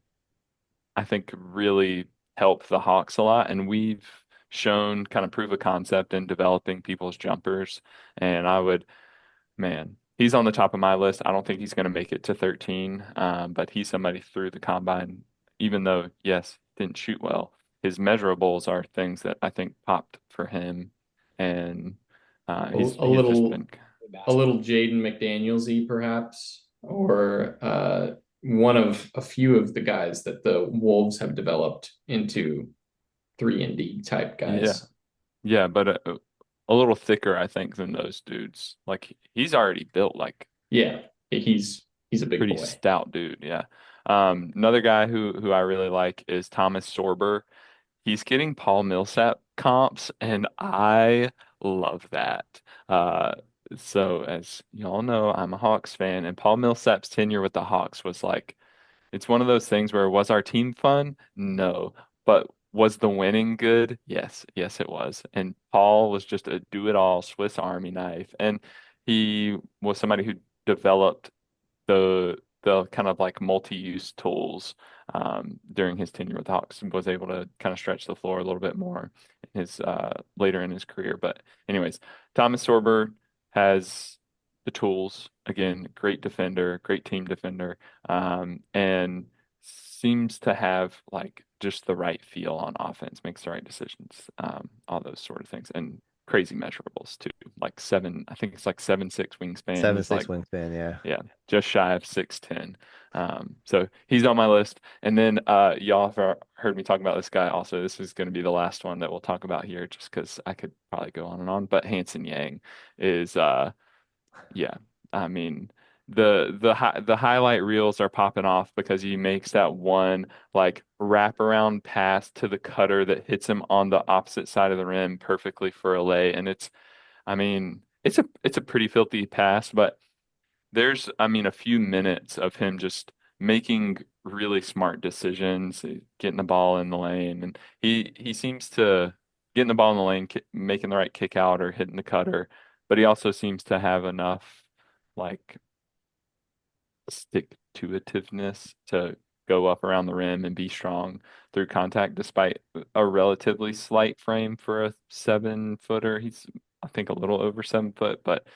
I think, really help the Hawks a lot. And we've shown kind of proof of concept in developing people's jumpers. And man, he's on the top of my list. I don't think he's going to make it to 13, but he's somebody through the combine, even though, yes, didn't shoot well. His measurables are things that I think popped for him. And A, a he's just little been a little Jaden McDanielsy, perhaps, or one of a few of the guys that the Wolves have developed into 3 and D type Yeah. guys. Yeah, but a little thicker, I think, than those dudes. Like he's already built like Yeah, he's a big pretty boy. stout dude. Yeah. Another guy who I really like is Thomas Sorber. He's getting Paul Millsap comps, and I love that. So as y'all know, I'm a Hawks fan, and Paul Millsap's tenure with the Hawks was like, it's one of those things where was our team fun? No. But was the winning good? Yes. Yes, it was. And Paul was just a do-it-all Swiss Army knife. And he was somebody who developed the kind of like multi-use tools during his tenure with the Hawks, and was able to kind of stretch the floor a little bit more in his later in his career. But anyways, Thomas Sorber has the tools. Again, great defender, great team defender, and seems to have like just the right feel on offense, makes the right decisions, all those sort of things, and crazy measurables too. Like seven, I think it's like 7'6" wingspan. Seven He's six like, wingspan, yeah. yeah, just shy of 6'10". So he's on my list. And then y'all have heard me talk about this guy also. This is going to be the last one that we'll talk about here, just because I could probably go on and on. But Hanson Yang is yeah, I mean, the highlight reels are popping off because he makes that one like wraparound pass to the cutter that hits him on the opposite side of the rim perfectly for a lay. And I mean, it's a pretty filthy pass, but there's, I mean, a few minutes of him just making really smart decisions, getting the ball in the lane, and he seems to getting the ball in the lane, making the right kick out or hitting the cutter, but he also seems to have enough like stick to itiveness to go up around the rim and be strong through contact despite a relatively slight frame for a 7-footer. He's, I think, a little over 7 foot, but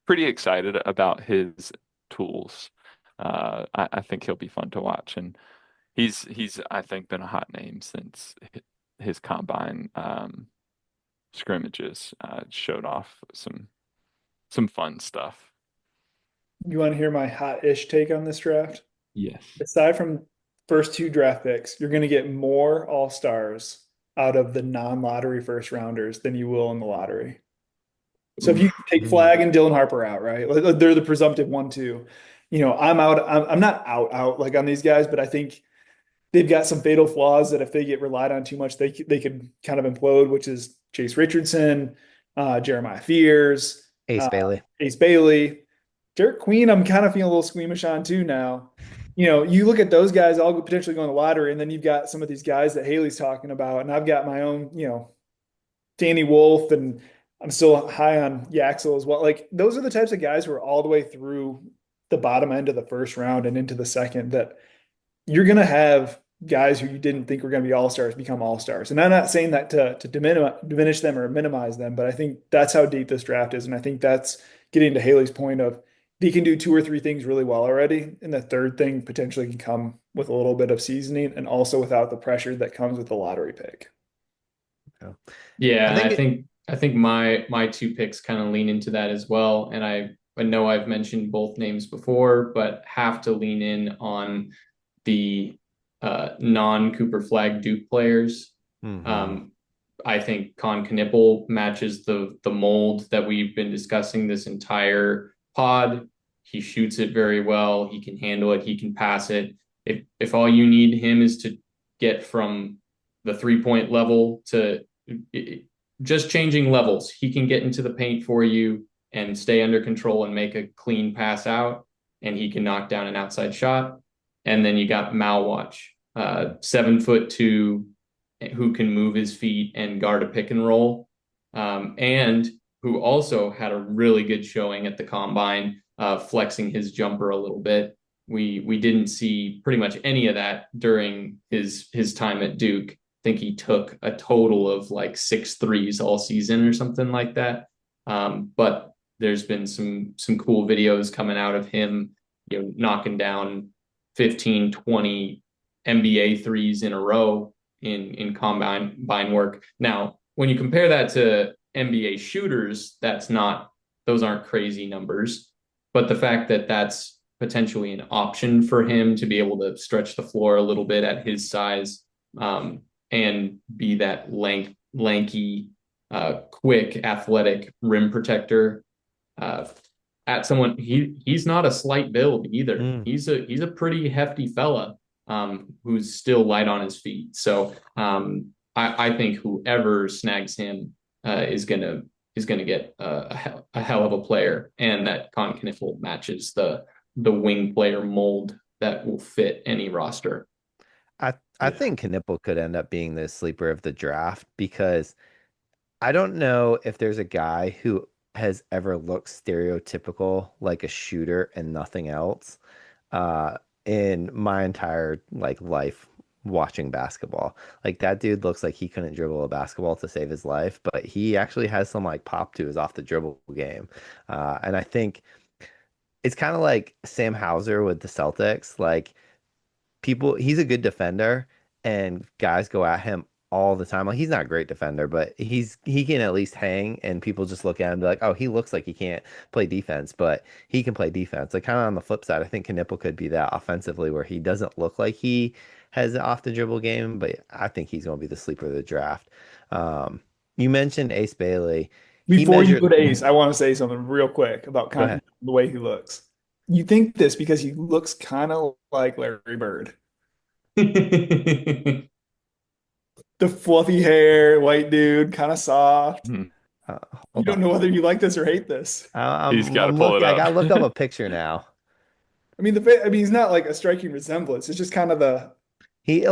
pretty excited about his tools. I think he'll be fun to watch, and he's I think been a hot name since his combine scrimmages showed off some fun stuff. You want to hear my hot-ish take on this draft? Yes. Aside from first two draft picks, you're going to get more all-stars out of the non-lottery first rounders than you will in the lottery. So if you Oof. take Flag and Dylan Harper out, right? They're the presumptive 1-2. I'm out. I'm not out like on these guys, but I think they've got some fatal flaws that if they get relied on too much, they could kind of implode, which is Chase Richardson, Jeremiah Fears, Ace Bailey. Ace Bailey. Derek Queen, I'm kind of feeling a little squeamish on too now. You look at those guys all potentially going to lottery, and then you've got some of these guys that Haley's talking about, and I've got my own, Danny Wolf, and I'm still high on Yaxel as well. Like those are the types of guys who are all the way through the bottom end of the first round and into the second that you're going to have guys who you didn't think were going to be all-stars become all-stars. And I'm not saying that to diminish them or minimize them, but I think that's how deep this draft is. And I think that's getting to Haley's point of he can do two or three things really well already. And the third thing potentially can come with a little bit of seasoning and also without the pressure that comes with the lottery pick. Yeah, I think I think my two picks kind of lean into that as well. And I know I've mentioned both names before, but have to lean in on the non-Cooper Flag Duke players. I think Con Knipple matches the mold that we've been discussing this entire pod. He shoots it very well. He can handle it. He can pass it. If all you need him is to get from the 3-point level to just changing levels, he can get into the paint for you and stay under control and make a clean pass out, and he can knock down an outside shot. And then you got Malwatch, 7'2", who can move his feet and guard a pick and roll, and who also had a really good showing at the combine, flexing his jumper a little bit. We didn't see pretty much any of that during his time at Duke. I think he took a total of like 6 threes all season or something like that. But there's been some cool videos coming out of him, knocking down 15, 20 NBA threes in a row in combine work. Now, when you compare that to NBA shooters, those aren't crazy numbers. But the fact that that's potentially an option for him to be able to stretch the floor a little bit at his size, and be that lanky, quick, athletic rim protector, at someone, he's not a slight build either. He's a pretty hefty fella, who's still light on his feet. So I think whoever snags him is gonna get a hell of a player, and that Con Kniffel matches the wing player mold that will fit any roster. I Yeah. think Knipple could end up being the sleeper of the draft because I don't know if there's a guy who has ever looked stereotypical like a shooter and nothing else uh in my entire like life watching basketball. Like that dude looks like he couldn't dribble a basketball to save his life, but he actually has some like pop to his off the dribble game. And I think it's kind of like Sam Hauser with the Celtics. Like he's a good defender and guys go at him all the time. Like he's not a great defender, but he can at least hang and people just look at him and be like, oh, he looks like he can't play defense, but he can play defense. Like kind of on the flip side, I think Knipple could be that offensively where he doesn't look like he has an off the dribble game, but I think he's going to be the sleeper of the draft. Um, you mentioned Ace Bailey. He Before you measured, go to Ace, I want to say something real quick about go ahead. the way he looks. You think this because he looks kind of like Larry Bird. The fluffy hair, white dude, kind of soft. Hmm. Uh, You hold don't on. know whether you like this or hate this. He's got to I'm pull it looking, I up. gotta look up a picture now. I mean, he's not like a striking resemblance. It's just kind of the He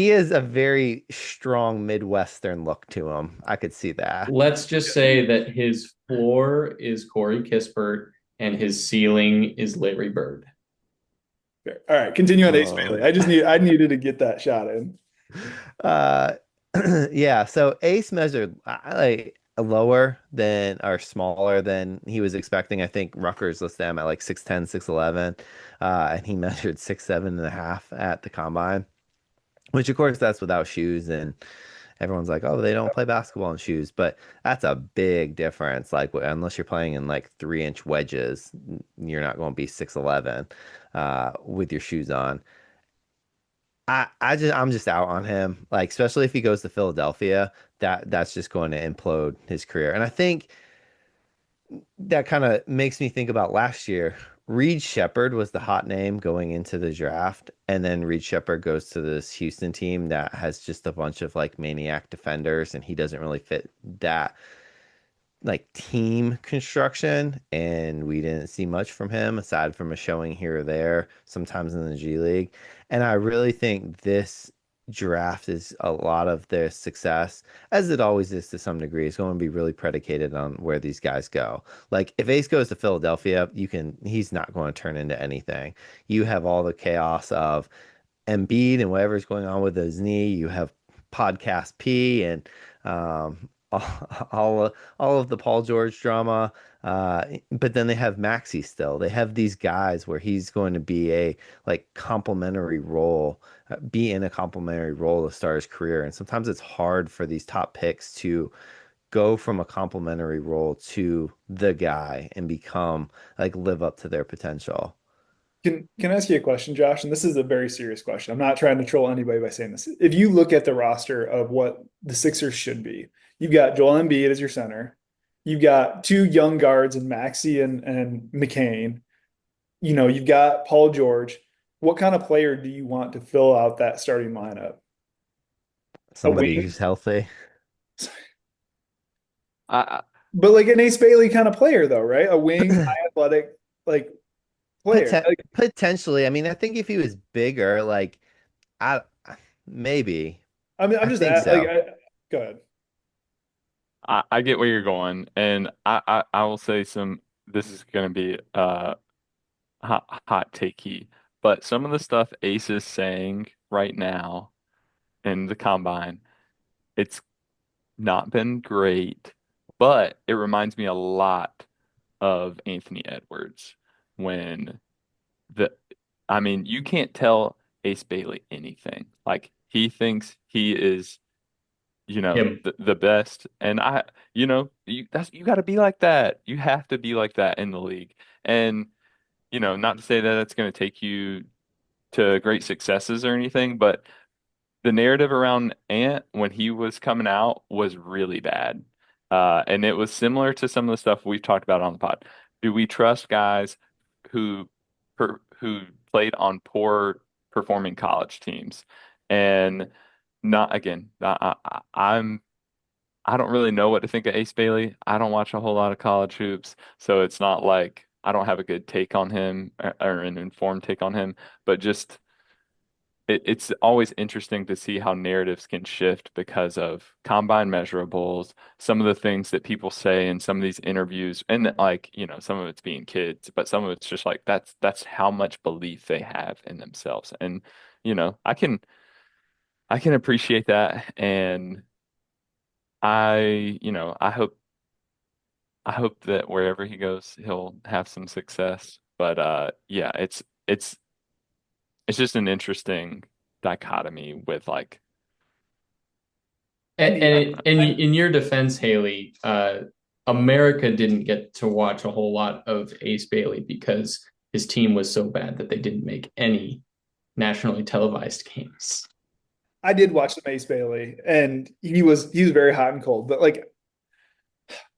is a very strong Midwestern look to him. I could see that. Let's just say that his floor is Corey Kispert and his ceiling is Larry Bird. all right. Continue on Ace Oh. Bailey. I needed to get that shot in. Uh yeah, so Ace measured like lower than or smaller than he was expecting. I think Rutgers listed him at like 6'10", 6'11", and he measured 6'7" and a half at the combine, which of course that's without shoes and everyone's like, oh, they don't play basketball in shoes, but that's a big difference. Like, unless you're playing in like 3-inch wedges, you're not going to be 6'11" with your shoes on. I'm just out on him. Like, especially if he goes to Philadelphia, that's just going to implode his career. And I think that kind of makes me think about last year. Reed Shepherd was the hot name going into the draft, and then Reed Shepherd goes to this Houston team that has just a bunch of like maniac defenders, and he doesn't really fit that like team construction, and we didn't see much from him aside from a showing here or there, sometimes in the G League. And I really think this draft is a lot of their success, as it always is to some degree, is going to be really predicated on where these guys go. Like if Ace goes to Philadelphia, he's not going to turn into anything. You have all the chaos of Embiid and whatever's going on with his knee. You have Podcast P and all, all of the Paul George drama. But then they have Maxi still. They have these guys where he's going to be a like complementary role, be in a complementary role to start his career. And sometimes it's hard for these top picks to go from a complementary role to the guy and become like live up to their potential. Can I ask you a question, Josh? And this is a very serious question. I'm not trying to troll anybody by saying this. If you look at the roster of what the Sixers should be, you've got Joel Embiid as your center. You've got two young guards in Maxey and McCain. You've got Paul George. What kind of player do you want to fill out that starting lineup? A Somebody wing, who's healthy. I, but like an Ace Bailey kind of player, though, right? A wing, high athletic, like player. Like, Potentially. I mean, I think if he was bigger, like I maybe. I mean, I I'm just think so. go ahead. I get where you're going, and I will say some. This is going to be hot takey, but some of the stuff Ace is saying right now in the combine, it's not been great, but it reminds me a lot of Anthony Edwards when the I mean, you can't tell Ace Bailey anything. Like he thinks he is, Him. the best. And you got to be like that. You have to be like that in the league. And not to say that it's going to take you to great successes or anything, but the narrative around Ant when he was coming out was really bad. And it was similar to some of the stuff we've talked about on the pod. Do we trust guys who who played on poor performing college teams? And not again, I don't really know what to think of Ace Bailey. I don't watch a whole lot of college hoops, so it's not like I don't have a good take on him or an informed take on him, but just it's always interesting to see how narratives can shift because of combine measurables, some of the things that people say in some of these interviews, and that, like, some of it's being kids, but some of it's just like that's how much belief they have in themselves. And, I can appreciate that. And I hope that wherever he goes, he'll have some success. But yeah, it's just an interesting dichotomy with like And, And and in your defense, Haley, America didn't get to watch a whole lot of Ace Bailey because his team was so bad that they didn't make any nationally televised games. I did watch the Mace Bailey, and he was very hot and cold, but like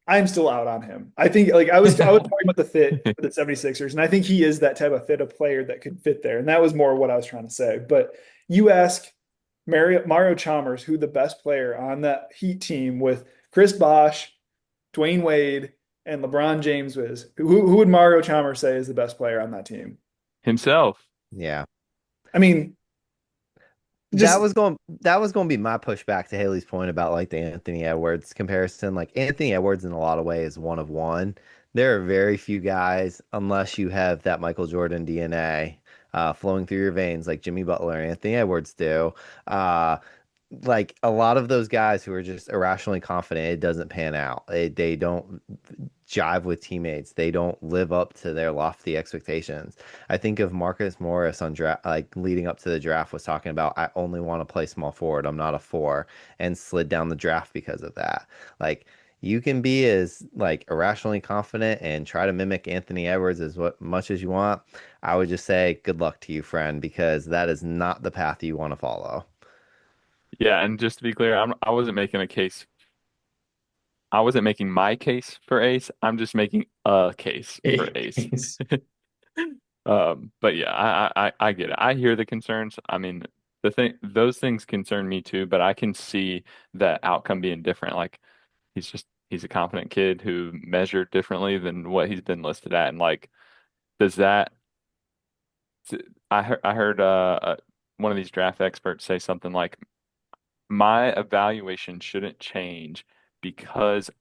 I'm still out on him. I think like I was talking about the fit for the 76ers, and I think he is that type of fit of player that could fit there. And that was more what I was trying to say. But you ask Mario Chalmers who the best player on that Heat team with Chris Bosh, Dwayne Wade, and LeBron James was. Who would Mario Chalmers say is the best player on that team? himself. Yeah. I mean, just That was going to be my pushback to Haley's point about like the Anthony Edwards comparison. Like Anthony Edwards in a lot of ways is one of one. There are very few guys, unless you have that Michael Jordan DNA flowing through your veins like Jimmy Butler and Anthony Edwards do. Like a lot of those guys who are just irrationally confident, it doesn't pan out. They don't jive with teammates. They don't live up to their lofty expectations. I think of Marcus Morris on draft, like leading up to the draft, was talking about, I only want to play small forward. I'm not a four, and slid down the draft because of that. Like you can be as like irrationally confident and try to mimic Anthony Edwards as much as you want. I would just say good luck to you, friend, because that is not the path you want to follow. Yeah, and just to be clear, I wasn't making a case. I wasn't making my case for Ace. I'm just making a case for Ace. Ace. But yeah, I get it. I hear the concerns. I mean, those things concern me too, but I can see that outcome being different. Like he's a confident kid who measured differently than what he's been listed at. And like, does that I heard one of these draft experts say something like, my evaluation shouldn't change because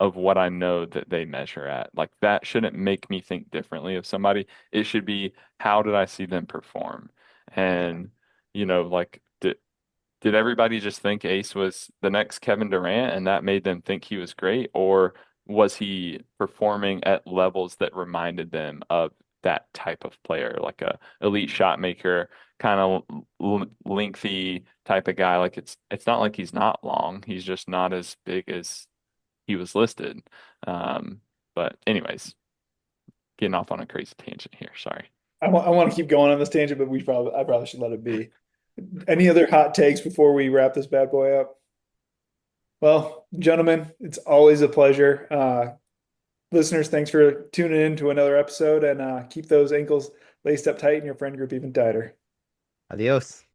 of what I know that they measure at. Like that shouldn't make me think differently of somebody. It should be, how did I see them perform? And, like, did everybody just think Ace was the next Kevin Durant and that made them think he was great? Or was he performing at levels that reminded them of that type of player, like a elite shot maker, kind of lengthy type of guy? Like it's not like he's not long. He's just not as big as he was listed. Um, but anyways, getting off on a crazy tangent here. Sorry. I want to keep going on this tangent, but I probably should let it be. Any other hot takes before we wrap this bad boy up? Well, gentlemen, it's always a pleasure. Listeners, thanks for tuning in to another episode, and keep those ankles laced up tight and your friend group even tighter. Adios.